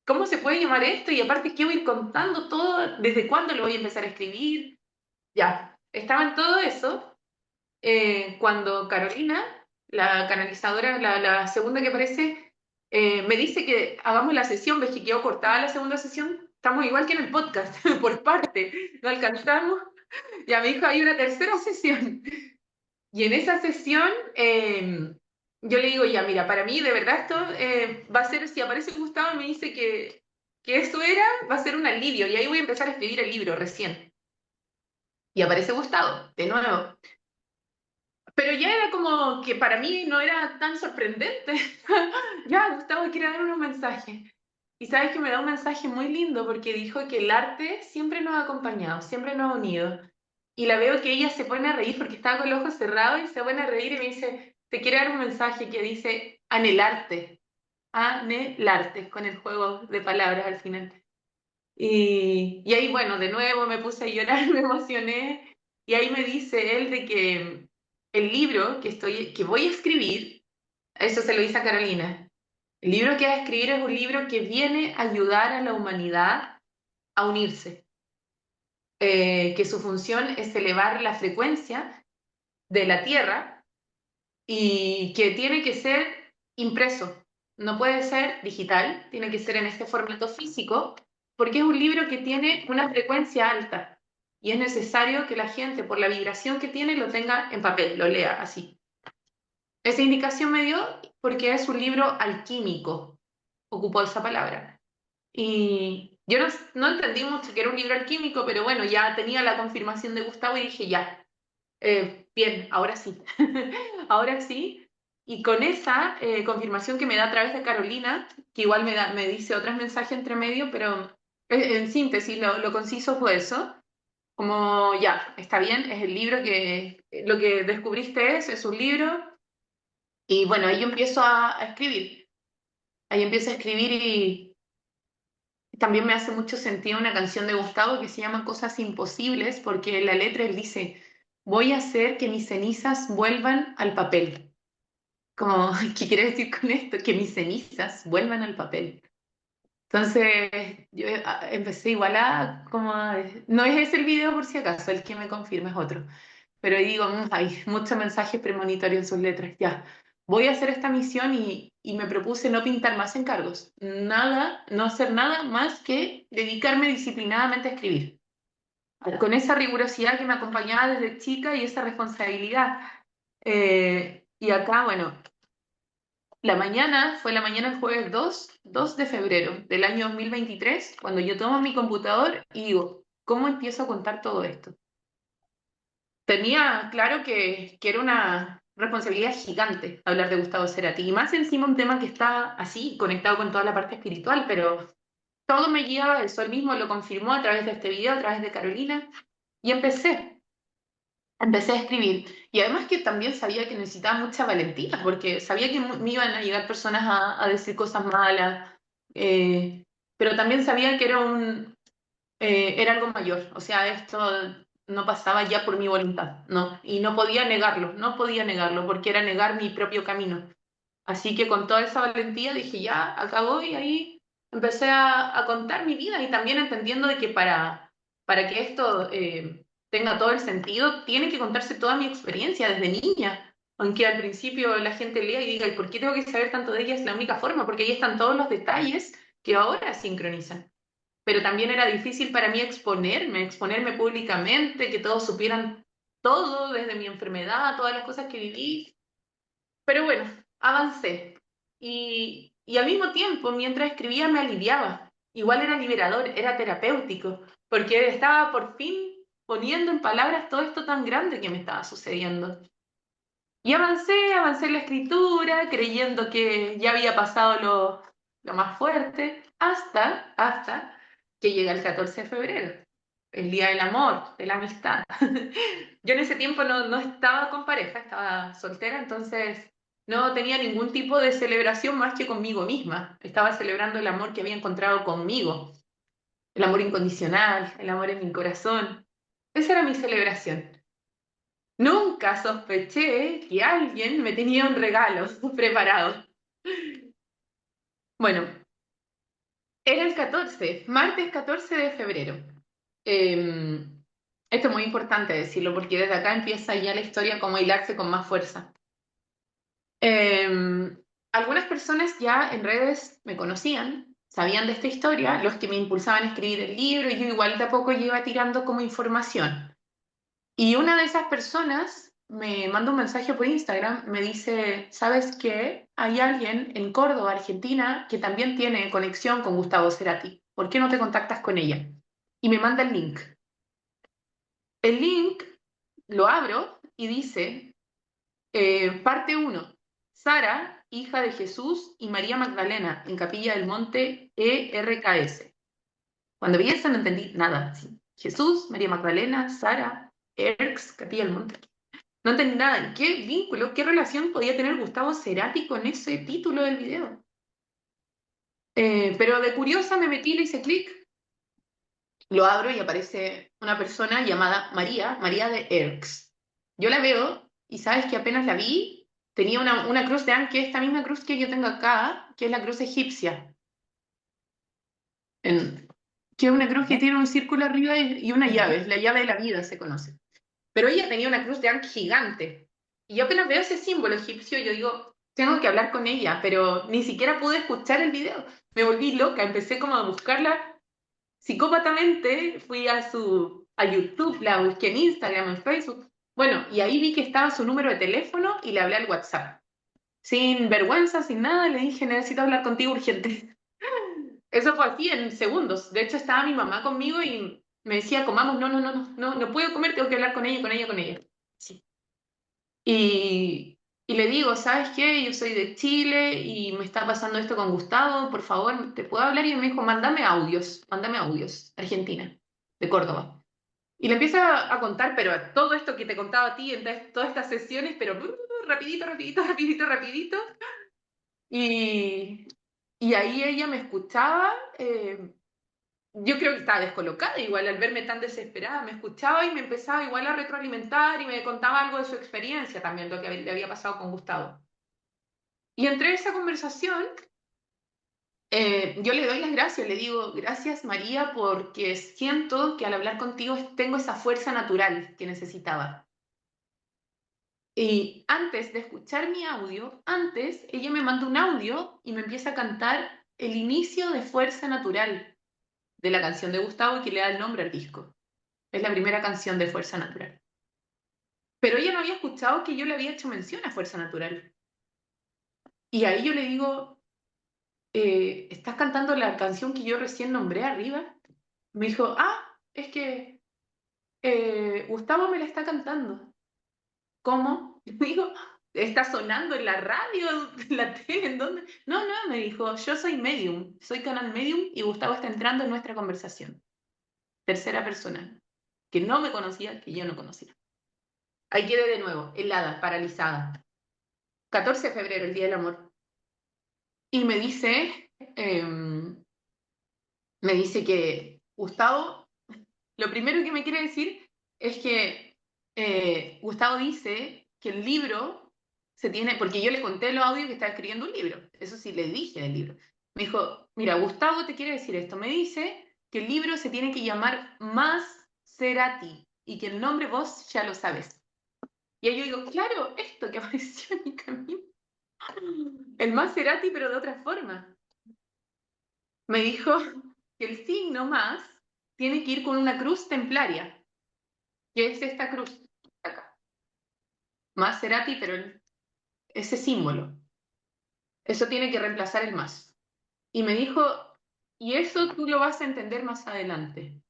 ¿Cómo se puede llamar esto? Y aparte, ¿qué voy a ir contando todo? ¿Desde cuándo lo voy a empezar a escribir? Ya, estaba en todo eso cuando Carolina, la canalizadora, la segunda que aparece, me dice que hagamos la sesión, ves que quedó cortada la segunda sesión, estamos igual que en el podcast, por parte, no alcanzamos, ya me dijo, hay una tercera sesión. Y en esa sesión yo le digo, ya, mira, para mí de verdad esto va a ser, si aparece Gustavo y me dice que eso era, va a ser un alivio, y ahí voy a empezar a escribir el libro recién. Y aparece Gustavo, de nuevo. Pero ya era como que para mí no era tan sorprendente. Ya, Gustavo quiere dar unos mensajes. Y sabes que me da un mensaje muy lindo porque dijo que el arte siempre nos ha acompañado, siempre nos ha unido. Y la veo que ella se pone a reír porque estaba con los ojos cerrados y se pone a reír y me dice, te quiero dar un mensaje que dice anhelarte, anhelarte, con el juego de palabras al final. Y ahí, bueno, de nuevo me puse a llorar, me emocioné. Y ahí me dice él de que el libro que voy a escribir, eso se lo dice a Carolina, el libro que va a escribir es un libro que viene a ayudar a la humanidad a unirse, que su función es elevar la frecuencia de la Tierra y que tiene que ser impreso, no puede ser digital, tiene que ser en este formato físico, porque es un libro que tiene una frecuencia alta y es necesario que la gente, por la vibración que tiene, lo tenga en papel, lo lea así. Esa indicación me dio porque es un libro alquímico, ocupó esa palabra. Y yo no entendí mucho que era un libro alquímico, pero bueno, ya tenía la confirmación de Gustavo y dije, ya, bien, ahora sí, ahora sí. Y con esa confirmación que me da a través de Carolina, que igual me dice otros mensajes entre medio, pero en síntesis lo conciso fue eso, como ya, está bien, es el libro lo que descubriste es un libro, y bueno, ahí yo empiezo a escribir, ahí empiezo a escribir y también me hace mucho sentido una canción de Gustavo que se llama Cosas Imposibles, porque en la letra él dice, voy a hacer que mis cenizas vuelvan al papel. Como, ¿qué quiere decir con esto? Que mis cenizas vuelvan al papel. Entonces, yo empecé igual no es ese el video por si acaso, el que me confirma es otro. Pero ahí digo, hay muchos mensajes premonitorios en sus letras. Ya, voy a hacer esta misión y me propuse no pintar más encargos. Nada, no hacer nada más que dedicarme disciplinadamente a escribir. Con esa rigurosidad que me acompañaba desde chica y esa responsabilidad. Y acá, bueno, fue la mañana del jueves 2 de febrero del año 2023 cuando yo tomo mi computador y digo, ¿cómo empiezo a contar todo esto? Tenía claro que era una responsabilidad gigante hablar de Gustavo Cerati, y más encima un tema que está así, conectado con toda la parte espiritual, pero todo me guiaba, el sol mismo lo confirmó a través de este video, a través de Carolina, y empecé a escribir. Y además que también sabía que necesitaba mucha valentía, porque sabía que me iban a llegar personas a decir cosas malas, eh, pero también sabía que era algo mayor. O sea, esto no pasaba ya por mi voluntad, no. Y no podía negarlo, porque era negar mi propio camino. Así que con toda esa valentía dije, ya, acabó y ahí empecé a contar mi vida y también entendiendo de que para que esto tenga todo el sentido, tiene que contarse toda mi experiencia desde niña. Aunque al principio la gente lea y diga, ¿y por qué tengo que saber tanto de ella? Es la única forma, porque ahí están todos los detalles que ahora sincronizan. Pero también era difícil para mí exponerme públicamente, que todos supieran todo, desde mi enfermedad, todas las cosas que viví. Pero bueno, avancé. Y al mismo tiempo, mientras escribía, me aliviaba. Igual era liberador, era terapéutico, porque estaba por fin poniendo en palabras todo esto tan grande que me estaba sucediendo. Y avancé en la escritura, creyendo que ya había pasado lo más fuerte, hasta que llega el 14 de febrero, el Día del Amor, de la amistad. Yo en ese tiempo no estaba con pareja, estaba soltera, entonces no tenía ningún tipo de celebración más que conmigo misma. Estaba celebrando el amor que había encontrado conmigo, el amor incondicional, el amor en mi corazón. Esa era mi celebración. Nunca sospeché que alguien me tenía un regalo preparado. Bueno, era el 14, martes 14 de febrero. Eh, Esto es muy importante decirlo porque desde acá empieza ya la historia como a hilarse con más fuerza. Eh, Algunas personas ya en redes me conocían, sabían de esta historia, los que me impulsaban a escribir el libro, y yo igual de a poco iba tirando como información. Y una de esas personas me manda un mensaje por Instagram, me dice, ¿sabes qué? Hay alguien en Córdoba, Argentina, que también tiene conexión con Gustavo Cerati. ¿Por qué no te contactas con ella? Y me manda el link. El link lo abro y dice, parte uno, Sara, hija de Jesús y María Magdalena, en Capilla del Monte, ERKS. Cuando vi eso no entendí nada. Sí. Jesús, María Magdalena, Sara, ERKS, Capilla del Monte. No entendí nada. ¿Qué vínculo, qué relación podía tener Gustavo Cerati con ese título del video? Pero de curiosa me metí, le hice clic, lo abro y aparece una persona llamada María, María de Erx. Yo la veo y sabes que apenas la vi, tenía una cruz de Anke, esta misma cruz que yo tengo acá, que es la cruz egipcia, en- que es una cruz que Ujú. tiene un círculo arriba y una Ujú. llave, la llave de la vida se conoce. Pero ella tenía una cruz de Ankh gigante. Y yo apenas veo ese símbolo egipcio, yo digo, tengo que hablar con ella, pero ni siquiera pude escuchar el video. Me volví loca, empecé como a buscarla psicópatamente, fui a YouTube, la busqué en Instagram, en Facebook. Bueno, y ahí vi que estaba su número de teléfono y le hablé al WhatsApp. Sin vergüenza, sin nada, le dije, necesito hablar contigo urgente. Eso fue así en segundos. De hecho, estaba mi mamá conmigo y me decía, comamos, no puedo comer, tengo que hablar con ella, con ella, con ella. Sí. Y le digo, ¿sabes qué? Yo soy de Chile y me está pasando esto con Gustavo, por favor, ¿te puedo hablar? Y él me dijo, mándame audios, Argentina, de Córdoba. Y le empieza a contar, pero todo esto que te contaba a ti, en todas estas sesiones, pero rapidito, rapidito, rapidito, rapidito. Y, y ahí ella me escuchaba, yo creo que estaba descolocada, igual al verme tan desesperada, me escuchaba y me empezaba igual a retroalimentar y me contaba algo de su experiencia también, lo que le había pasado con Gustavo. Y entre esa conversación, yo le doy las gracias, le digo, gracias María, porque siento que al hablar contigo tengo esa fuerza natural que necesitaba. Y antes de escuchar mi audio, antes ella me manda un audio y me empieza a cantar el inicio de Fuerza Natural de la canción de Gustavo y que le da el nombre al disco. Es la primera canción de Fuerza Natural. Pero ella no había escuchado que yo le había hecho mención a Fuerza Natural. Y ahí yo le digo, ¿estás cantando la canción que yo recién nombré arriba? Me dijo, es que Gustavo me la está cantando. ¿Cómo? Digo, ¿está sonando en la radio, en la tele, en dónde? No, me dijo, yo soy medium, soy canal medium y Gustavo está entrando en nuestra conversación. Tercera persona, que no me conocía, que yo no conocía. Ahí quedé de nuevo, helada, paralizada. 14 de febrero, el Día del Amor. Y me dice que Gustavo, lo primero que me quiere decir es que Gustavo dice que el libro se tiene, porque yo le conté los audios que estaba escribiendo un libro, eso sí le dije del libro. Me dijo, mira, Gustavo te quiere decir esto, me dice que el libro se tiene que llamar Más Cerati. y que el nombre vos ya lo sabes. Y ahí yo digo, claro, esto que apareció en mi camino. El Maserati, pero de otra forma. Me dijo que el signo más tiene que ir con una cruz templaria, que es esta cruz, acá. Maserati, pero ese símbolo. Eso tiene que reemplazar el más. Y me dijo, y eso tú lo vas a entender más adelante.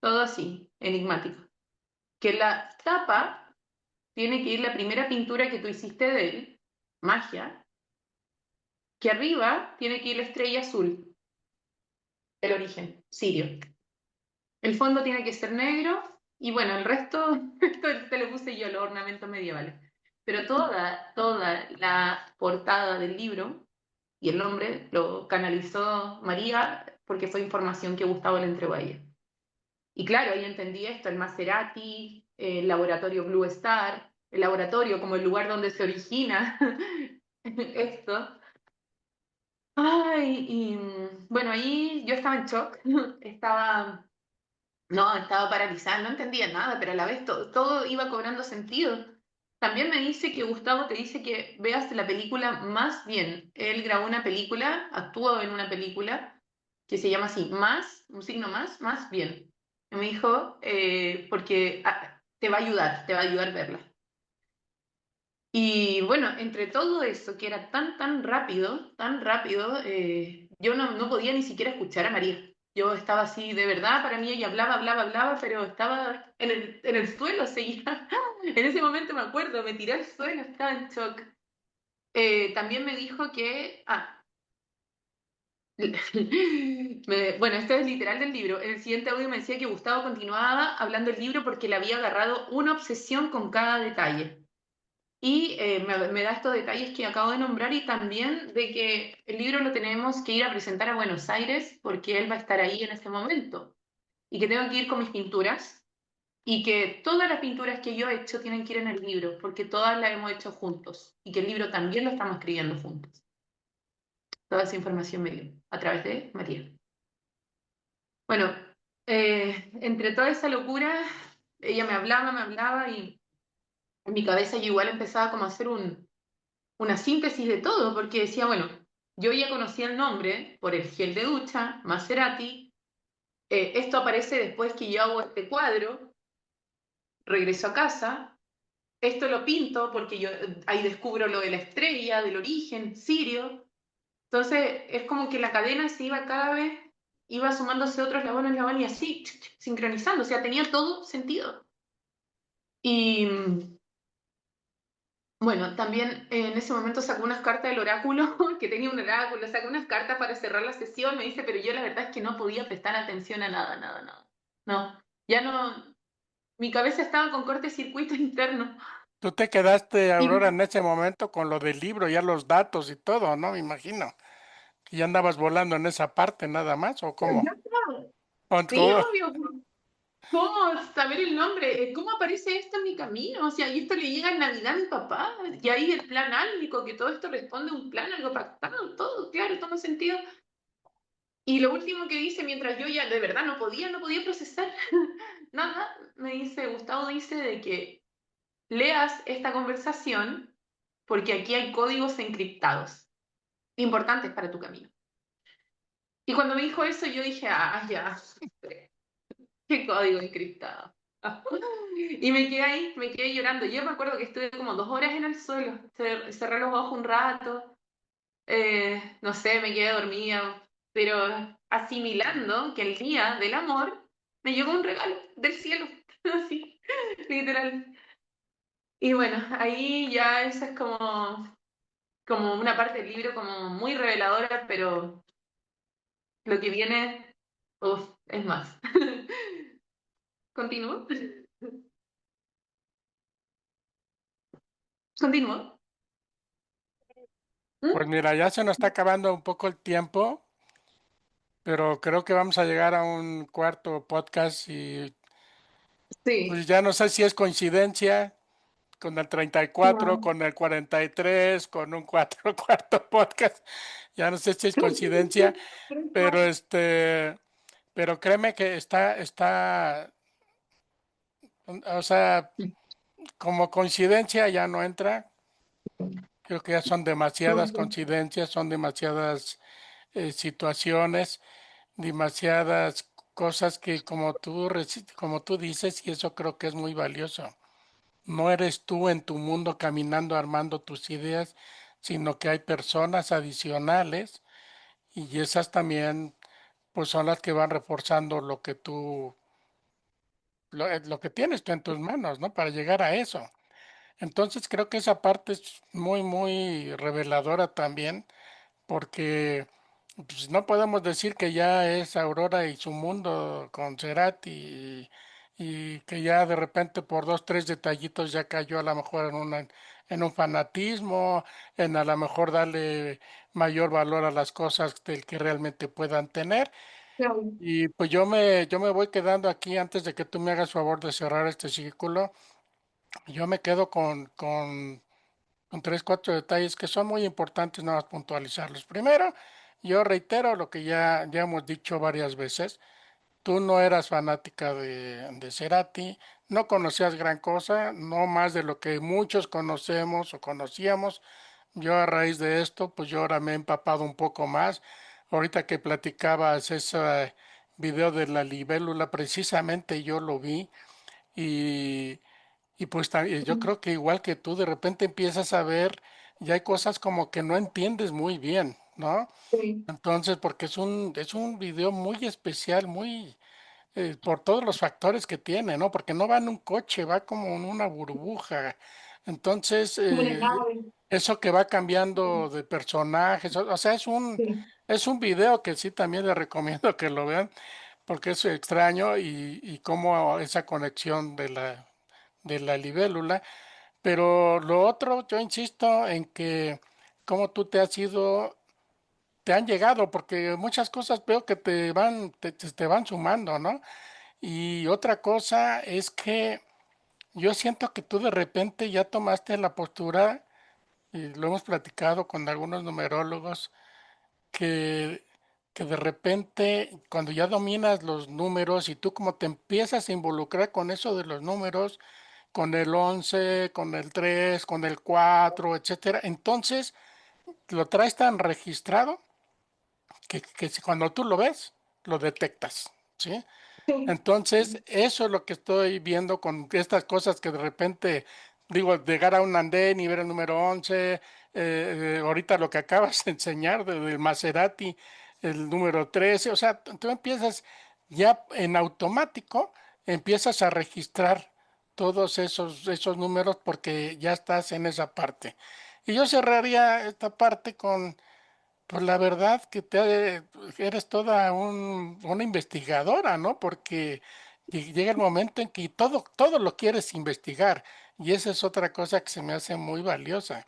Todo así, enigmático. Que la tapa tiene que ir la primera pintura que tú hiciste de él, magia, que arriba tiene que ir la estrella azul, el origen, sirio. El fondo tiene que ser negro y bueno, el resto, esto te lo puse yo, los ornamentos medievales. Pero toda la portada del libro y el nombre lo canalizó María porque fue información que Gustavo le entregó a ella. Y claro, ahí entendí esto, el Maserati, el laboratorio Blue Star, el laboratorio como el lugar donde se origina esto. Ay, y bueno, ahí yo estaba en shock, estaba, no, estaba paralizada, no entendía nada, pero a la vez todo iba cobrando sentido. También me dice que Gustavo te dice que veas la película más bien. Él grabó una película, actuó en una película que se llama así, más, un signo más bien. Y me dijo, porque te va a ayudar verla. Y bueno, entre todo eso, que era tan rápido, yo no podía ni siquiera escuchar a María. Yo estaba así, de verdad, para mí ella hablaba, pero estaba en el suelo, seguía. En ese momento me acuerdo, me tiré al suelo, estaba en shock. También me dijo que, bueno, esto es literal del libro. En el siguiente audio me decía que Gustavo continuaba hablando del libro porque le había agarrado una obsesión con cada detalle. Y me da estos detalles que acabo de nombrar y también de que el libro lo tenemos que ir a presentar a Buenos Aires porque él va a estar ahí en ese momento y que tengo que ir con mis pinturas y que todas las pinturas que yo he hecho tienen que ir en el libro porque todas las hemos hecho juntos y que el libro también lo estamos escribiendo juntos. Toda esa información me dio a través de María. Bueno, entre toda esa locura, ella me hablaba y en mi cabeza yo igual empezaba como a hacer una síntesis de todo, porque decía, bueno, yo ya conocía el nombre por el gel de ducha, Maserati, esto aparece después que yo hago este cuadro, regreso a casa, esto lo pinto porque yo ahí descubro lo de la estrella, del origen sirio, entonces es como que la cadena se iba cada vez, iba sumándose otros eslabones y así, sincronizando, o sea, tenía todo sentido. Y bueno, también en ese momento sacó unas cartas del oráculo, que tenía un oráculo, sacó unas cartas para cerrar la sesión, me dice, pero yo la verdad es que no podía prestar atención a nada. No, ya no, mi cabeza estaba con cortocircuito interno. Tú te quedaste, Y Aurora, en ese momento con lo del libro, ya los datos y todo, ¿no? Me imagino. Que ya andabas volando en esa parte nada más, ¿o cómo? ya está. ¿O Sí, tú- obvio. ¿Cómo saber el nombre? ¿Cómo aparece esto en mi camino? O sea, y esto le llega en Navidad a mi papá, y ahí el plan álmico, que todo esto responde a un plan, algo pactado, todo, claro, todo sentido. Y lo último que dice, mientras yo ya de verdad no podía procesar nada, me dice, Gustavo dice de que leas esta conversación porque aquí hay códigos encriptados, importantes para tu camino. Y cuando me dijo eso, yo dije, ya, qué código encriptado. Y me quedé ahí, me quedé llorando. Yo me acuerdo que estuve como 2 horas en el suelo, cerré los ojos un rato, no sé, me quedé dormida, pero asimilando que el día del amor me llegó un regalo del cielo, así, literal. Y bueno, ahí ya esa es como una parte del libro como muy reveladora, pero lo que viene, uf, es más. ¿Continúo? ¿Continúo? Pues ¿Mm? mira, ya se nos está acabando un poco el tiempo, pero creo que vamos a llegar a un cuarto podcast y pues Sí. ya no sé si es coincidencia con el 34, No. con el 43, con un cuatro, cuarto podcast. Ya no sé si es coincidencia, pero pero créeme que está, O sea, como coincidencia ya no entra. Creo que ya son demasiadas Ujú. coincidencias, son demasiadas situaciones, demasiadas cosas que como tú dices, y eso creo que es muy valioso. No eres tú en tu mundo caminando armando tus ideas, sino que hay personas adicionales y esas también pues son las que van reforzando lo que tienes tú en tus manos, ¿no? Para llegar a eso. Entonces creo que esa parte es muy, muy reveladora también, porque pues, no podemos decir que ya es Aurora y su mundo con Cerati y que ya de repente por dos, tres detallitos ya cayó a lo mejor en un fanatismo, en a lo mejor darle mayor valor a las cosas del que realmente puedan tener. Claro. Y pues yo me voy quedando aquí antes de que tú me hagas favor de cerrar este círculo. Yo me quedo con tres, cuatro detalles que son muy importantes, nada más puntualizarlos. Primero, yo reitero lo que ya hemos dicho varias veces. Tú no eras fanática de Cerati, no conocías gran cosa, no más de lo que muchos conocemos o conocíamos. Yo a raíz de esto, pues yo ahora me he empapado un poco más. Ahorita que platicabas ese video de la libélula, precisamente yo lo vi y y pues yo Mm. creo que igual que tú, de repente empiezas a ver, ya hay cosas como que no entiendes muy bien, ¿no? Sí, Entonces, porque es un video muy especial, muy, por todos los factores que tiene, ¿no? Porque no va en un coche, va como en una burbuja. Entonces, como una nave. eso que va cambiando de personajes, o sea, Sí, es un video que sí también les recomiendo que lo vean, porque es extraño y cómo esa conexión de la libélula. Pero lo otro, yo insisto en que cómo tú te has ido, te han llegado, porque muchas cosas veo que te van sumando, ¿no? Y otra cosa es que yo siento que tú de repente ya tomaste la postura, y lo hemos platicado con algunos numerólogos, que, que de repente cuando ya dominas los números y tú como te empiezas a involucrar con eso de los números, con el 11 con el 3 con el 4 etcétera, entonces lo traes tan registrado que cuando tú lo ves, lo detectas, ¿sí? sí, Entonces, eso es lo que estoy viendo con estas cosas que de repente, digo, llegar a un andén y ver el número 11 ahorita lo que acabas de enseñar del Maserati, el número 13 o sea, tú empiezas ya en automático, empiezas a registrar todos esos números porque ya estás en esa parte. Y yo cerraría esta parte con pues la verdad que eres toda una investigadora, ¿no? Porque llega el momento en que todo lo quieres investigar y esa es otra cosa que se me hace muy valiosa,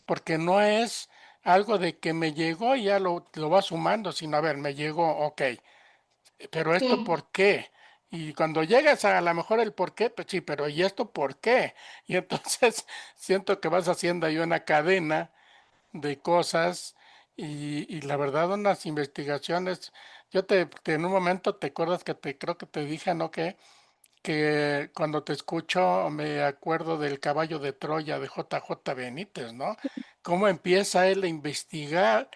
porque no es algo de que me llegó y ya lo va sumando, sino a ver, me llegó, ok, pero esto sí, ¿por qué? Y cuando llegas a lo mejor el por qué, pues sí, pero ¿y esto por qué? Y entonces siento que vas haciendo ahí una cadena de cosas y la verdad unas investigaciones, en un momento te acuerdas que creo que te dije, ¿no? Que cuando te escucho me acuerdo del caballo de Troya de JJ Benítez, ¿no? Cómo empieza él a investigar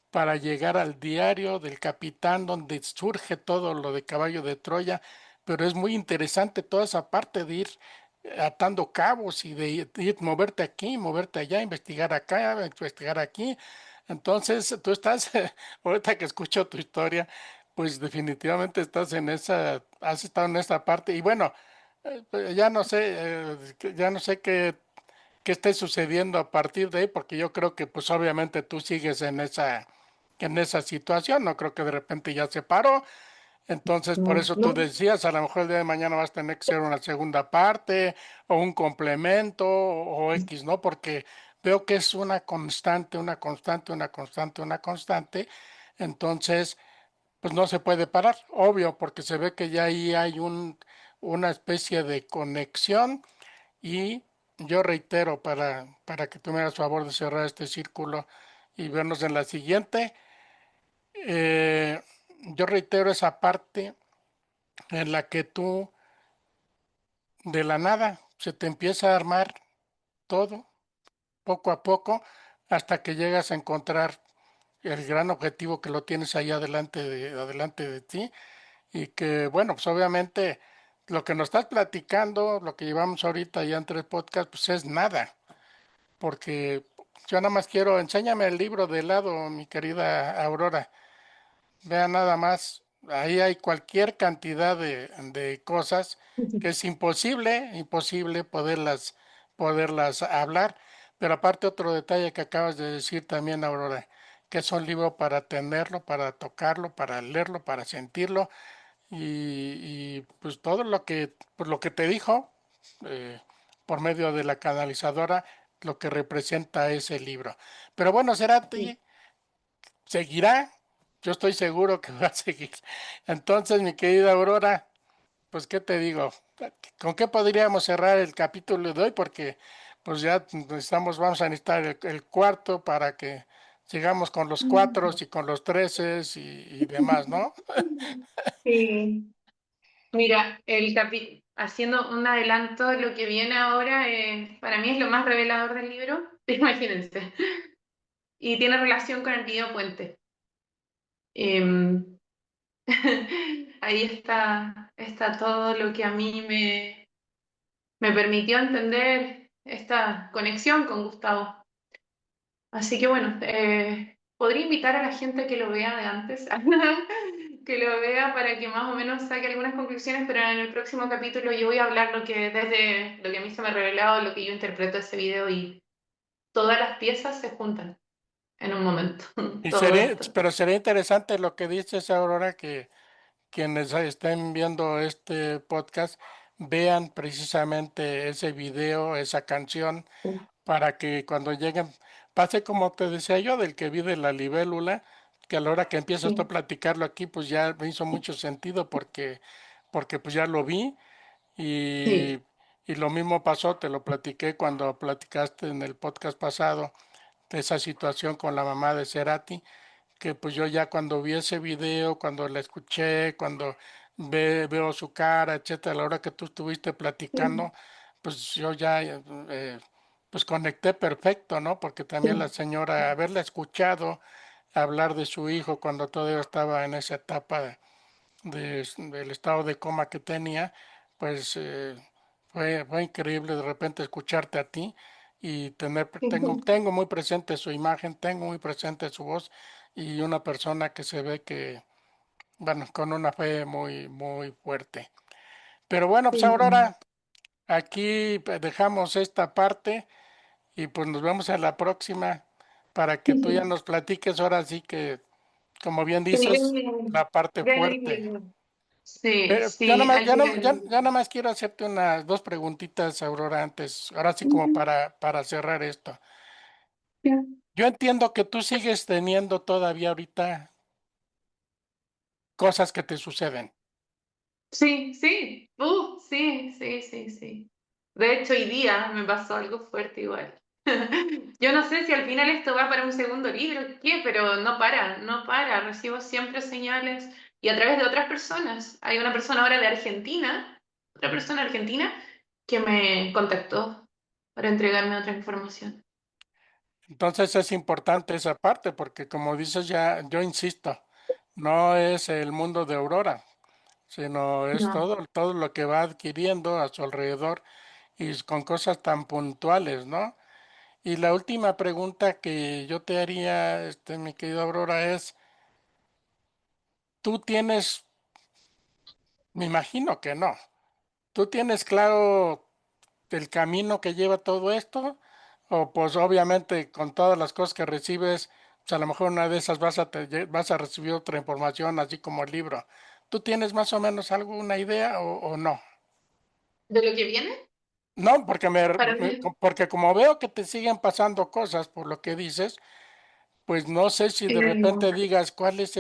para llegar al diario del capitán donde surge todo lo de caballo de Troya, pero es muy interesante toda esa parte de ir atando cabos y de ir moverte aquí, moverte allá, investigar acá, investigar aquí. Entonces, tú estás, ahorita que escucho tu historia, pues definitivamente estás en has estado en esa parte y bueno, pues, ya no sé qué esté sucediendo a partir de ahí, porque yo creo que pues obviamente tú sigues en esa situación, no creo que de repente ya se paró, entonces por eso tú no, decías, a lo mejor el día de mañana vas a tener que ser una segunda parte o un complemento o X, ¿no? Porque veo que es una constante, una constante, una constante, una constante, entonces pues no se puede parar, obvio, porque se ve que ya ahí hay una especie de conexión y yo reitero para que tú me hagas favor de cerrar este círculo y vernos en la siguiente, eh, yo reitero esa parte en la que tú de la nada se te empieza a armar todo, poco a poco, hasta que llegas a encontrar el gran objetivo que lo tienes ahí adelante de ti y que, bueno, pues obviamente lo que nos estás platicando, lo que llevamos ahorita ya en 3 podcasts, pues es nada, porque yo nada más quiero, enséñame el libro de lado, mi querida Aurora, vea nada más, ahí hay cualquier cantidad de cosas que es imposible poderlas hablar, pero aparte otro detalle que acabas de decir también, Aurora, que es un libro para tenerlo, para tocarlo, para leerlo, para sentirlo, pues todo pues lo que te dijo eh, por medio de la canalizadora, lo que representa ese libro. Pero bueno, Sí. Cerati seguirá, yo estoy seguro que va a seguir. Entonces, mi querida Aurora, pues qué te digo, ¿con qué podríamos cerrar el capítulo de hoy? Porque pues ya vamos a necesitar el cuarto para que sigamos con los cuatro y con los treces y demás, ¿no? Sí. Mira, haciendo un adelanto, lo que viene ahora para mí es lo más revelador del libro, imagínense, y tiene relación con el video puente. Em, ahí está todo lo que a mí me permitió entender esta conexión con Gustavo. Así que bueno, podría invitar a la gente a que lo vea de antes, que lo vea para que más o menos saque algunas conclusiones, pero en el próximo capítulo yo voy a hablar desde lo que a mí se me ha revelado, lo que yo interpreto de ese video y todas las piezas se juntan en un momento, todo esto. Pero sería interesante lo que dices, Aurora, que quienes estén viendo este podcast vean precisamente ese video, esa canción, para que cuando lleguen, pase como te decía yo, del que vi de la libélula, que a la hora que empiezas tú a Sí, platicarlo aquí, pues ya me hizo mucho sentido porque pues ya lo vi y, sí, y lo mismo pasó, te lo platiqué cuando platicaste en el podcast pasado de esa situación con la mamá de Cerati, que pues yo ya cuando vi ese video, cuando la escuché, cuando veo su cara, etcétera, a la hora que tú estuviste platicando, pues yo ya pues conecté perfecto, ¿no? Porque también la sí, señora, haberla escuchado hablar de su hijo cuando todavía estaba en esa etapa del estado de coma que tenía, pues fue increíble de repente escucharte a ti y sí, tengo muy presente su imagen, tengo muy presente su voz y una persona que se ve que, bueno, con una fe muy fuerte. Pero bueno, pues sí, ahora aquí dejamos esta parte y pues nos vemos en la próxima para que tú ya sí. nos platiques ahora sí que, como bien Que me dices, la parte quede fuerte. libre. Sí, Pero yo nada sí, más, hay que... ya nada más quiero hacerte unas dos preguntitas, Aurora, antes, ahora sí como para cerrar esto. Yo entiendo que tú sigues teniendo todavía ahorita cosas que te suceden. Sí, sí, sí, sí, sí, sí. De hecho, hoy día me pasó algo fuerte igual. Yo no sé si al final esto va para un segundo libro, ¿qué? Pero no para, no para. Recibo siempre señales y a través de otras personas. Hay una persona ahora de Argentina, otra persona argentina, que me contactó para entregarme otra información. Entonces es importante esa parte porque como dices ya, yo insisto, no es el mundo de Aurora, sino es No. todo lo que va adquiriendo a su alrededor y con cosas tan puntuales, ¿no? Y la última pregunta que yo te haría, mi querida Aurora, es, ¿tú tienes, me imagino que no, tú tienes claro el camino que lleva todo esto? O pues obviamente con todas las cosas que recibes, pues a lo mejor una de esas vas a recibir otra información, así como el libro. ¿Tú tienes más o menos alguna idea o no? ¿De lo que viene? No, Para mí. porque como veo que te siguen pasando cosas por lo que dices, pues no sé si de repente digas cuál es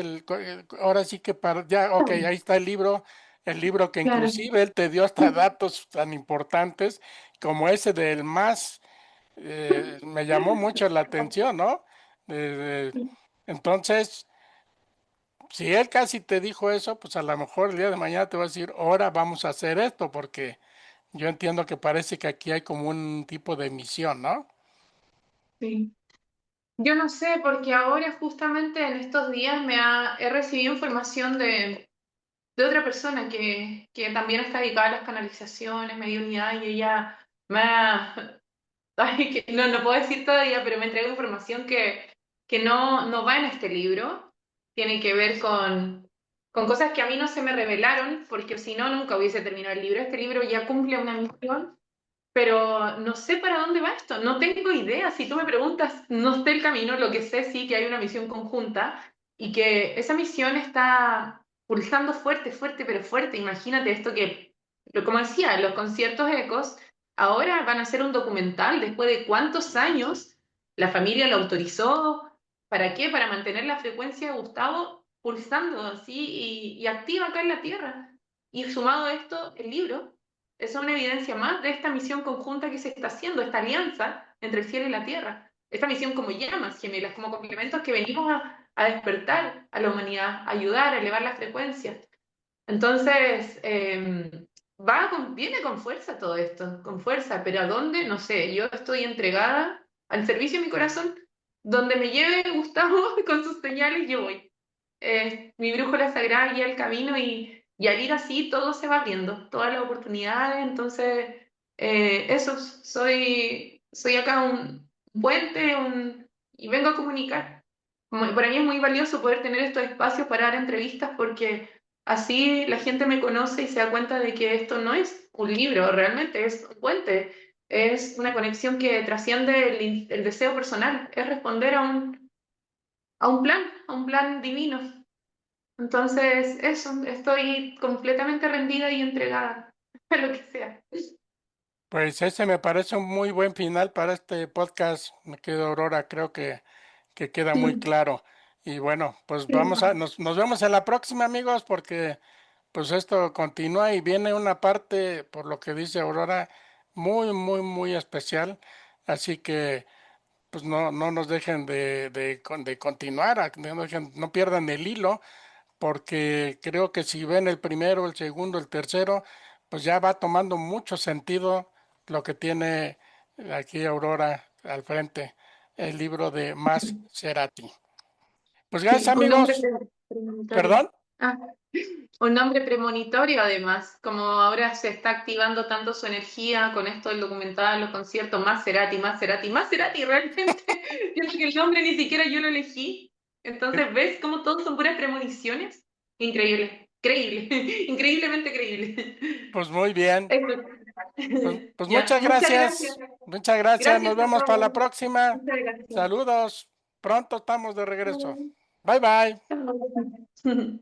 ahora sí que ya, ok, ahí está el libro que Claro. inclusive él te dio hasta datos tan importantes como ese del más, me llamó mucho la atención, ¿no? Entonces, si él casi te dijo eso, pues a lo mejor el día de mañana te va a decir, ahora vamos a hacer esto, porque Yo entiendo que parece que aquí hay como un tipo de misión, ¿no? Sí. Yo no sé, porque ahora justamente en estos días he recibido información de otra persona que también está dedicada a las canalizaciones, mediunidad, y ella me ha, ay, que no puedo decir todavía, pero me entrega información que no va en este libro. Tiene que ver con cosas que a mí no se me revelaron, porque si no, nunca hubiese terminado el libro. Este libro ya cumple una misión, pero no sé para dónde va esto, no tengo idea. Si tú me preguntas, no sé el camino, lo que sé sí que hay una misión conjunta y que esa misión está pulsando fuerte, fuerte, pero fuerte. Imagínate esto que, como decía, los conciertos ecos ahora van a ser un documental después de cuántos años la familia lo autorizó. ¿Para qué? Para mantener la frecuencia de Gustavo pulsando así y activa acá en la Tierra. Y sumado a esto, el libro es una evidencia más de esta misión conjunta que se está haciendo, esta alianza entre el cielo y la tierra, esta misión como llamas gemelas, como complementos que venimos a despertar a la humanidad, a ayudar, a elevar las frecuencias. Entonces, viene con fuerza todo esto, con fuerza, pero ¿a dónde? No sé, yo estoy entregada al servicio de mi corazón, donde me lleve Gustavo con sus señales, yo voy. Mi brújula sagrada guía el camino y al ir así todo se va abriendo, todas las oportunidades. Entonces, eso, soy acá un puente y vengo a comunicar. Para mí es muy valioso poder tener estos espacios para dar entrevistas porque así la gente me conoce y se da cuenta de que esto no es un libro, realmente es un puente, es una conexión que trasciende el deseo personal, es responder a un plan divino. Entonces, eso, estoy completamente rendida y entregada a lo que sea. Pues ese me parece un muy buen final para este podcast, me quedo Aurora, creo que queda muy claro. Y bueno, pues nos vemos en la próxima, amigos, porque pues esto continúa y viene una parte, por lo que dice Aurora, muy, muy, muy especial. Así que pues no nos dejen de continuar, no pierdan el hilo, porque creo que si ven el primero, el segundo, el tercero, pues ya va tomando mucho sentido lo que tiene aquí Aurora al frente, el libro de Más Cerati. Pues gracias Sí, un nombre amigos, premonitorio. perdón, Ah, un nombre premonitorio además, como ahora se está activando tanto su energía con esto del documental, los conciertos, más Cerati, más Cerati, más Cerati, realmente, siento que el nombre ni siquiera yo lo elegí. Entonces, ¿ves cómo todos son puras premoniciones? Increíble, creíble, increíblemente creíble. pues muy bien, Eso. pues Ya, muchas gracias, nos gracias a vemos para la todos, próxima, muchas gracias. saludos, pronto estamos de regreso, bye bye. Chao.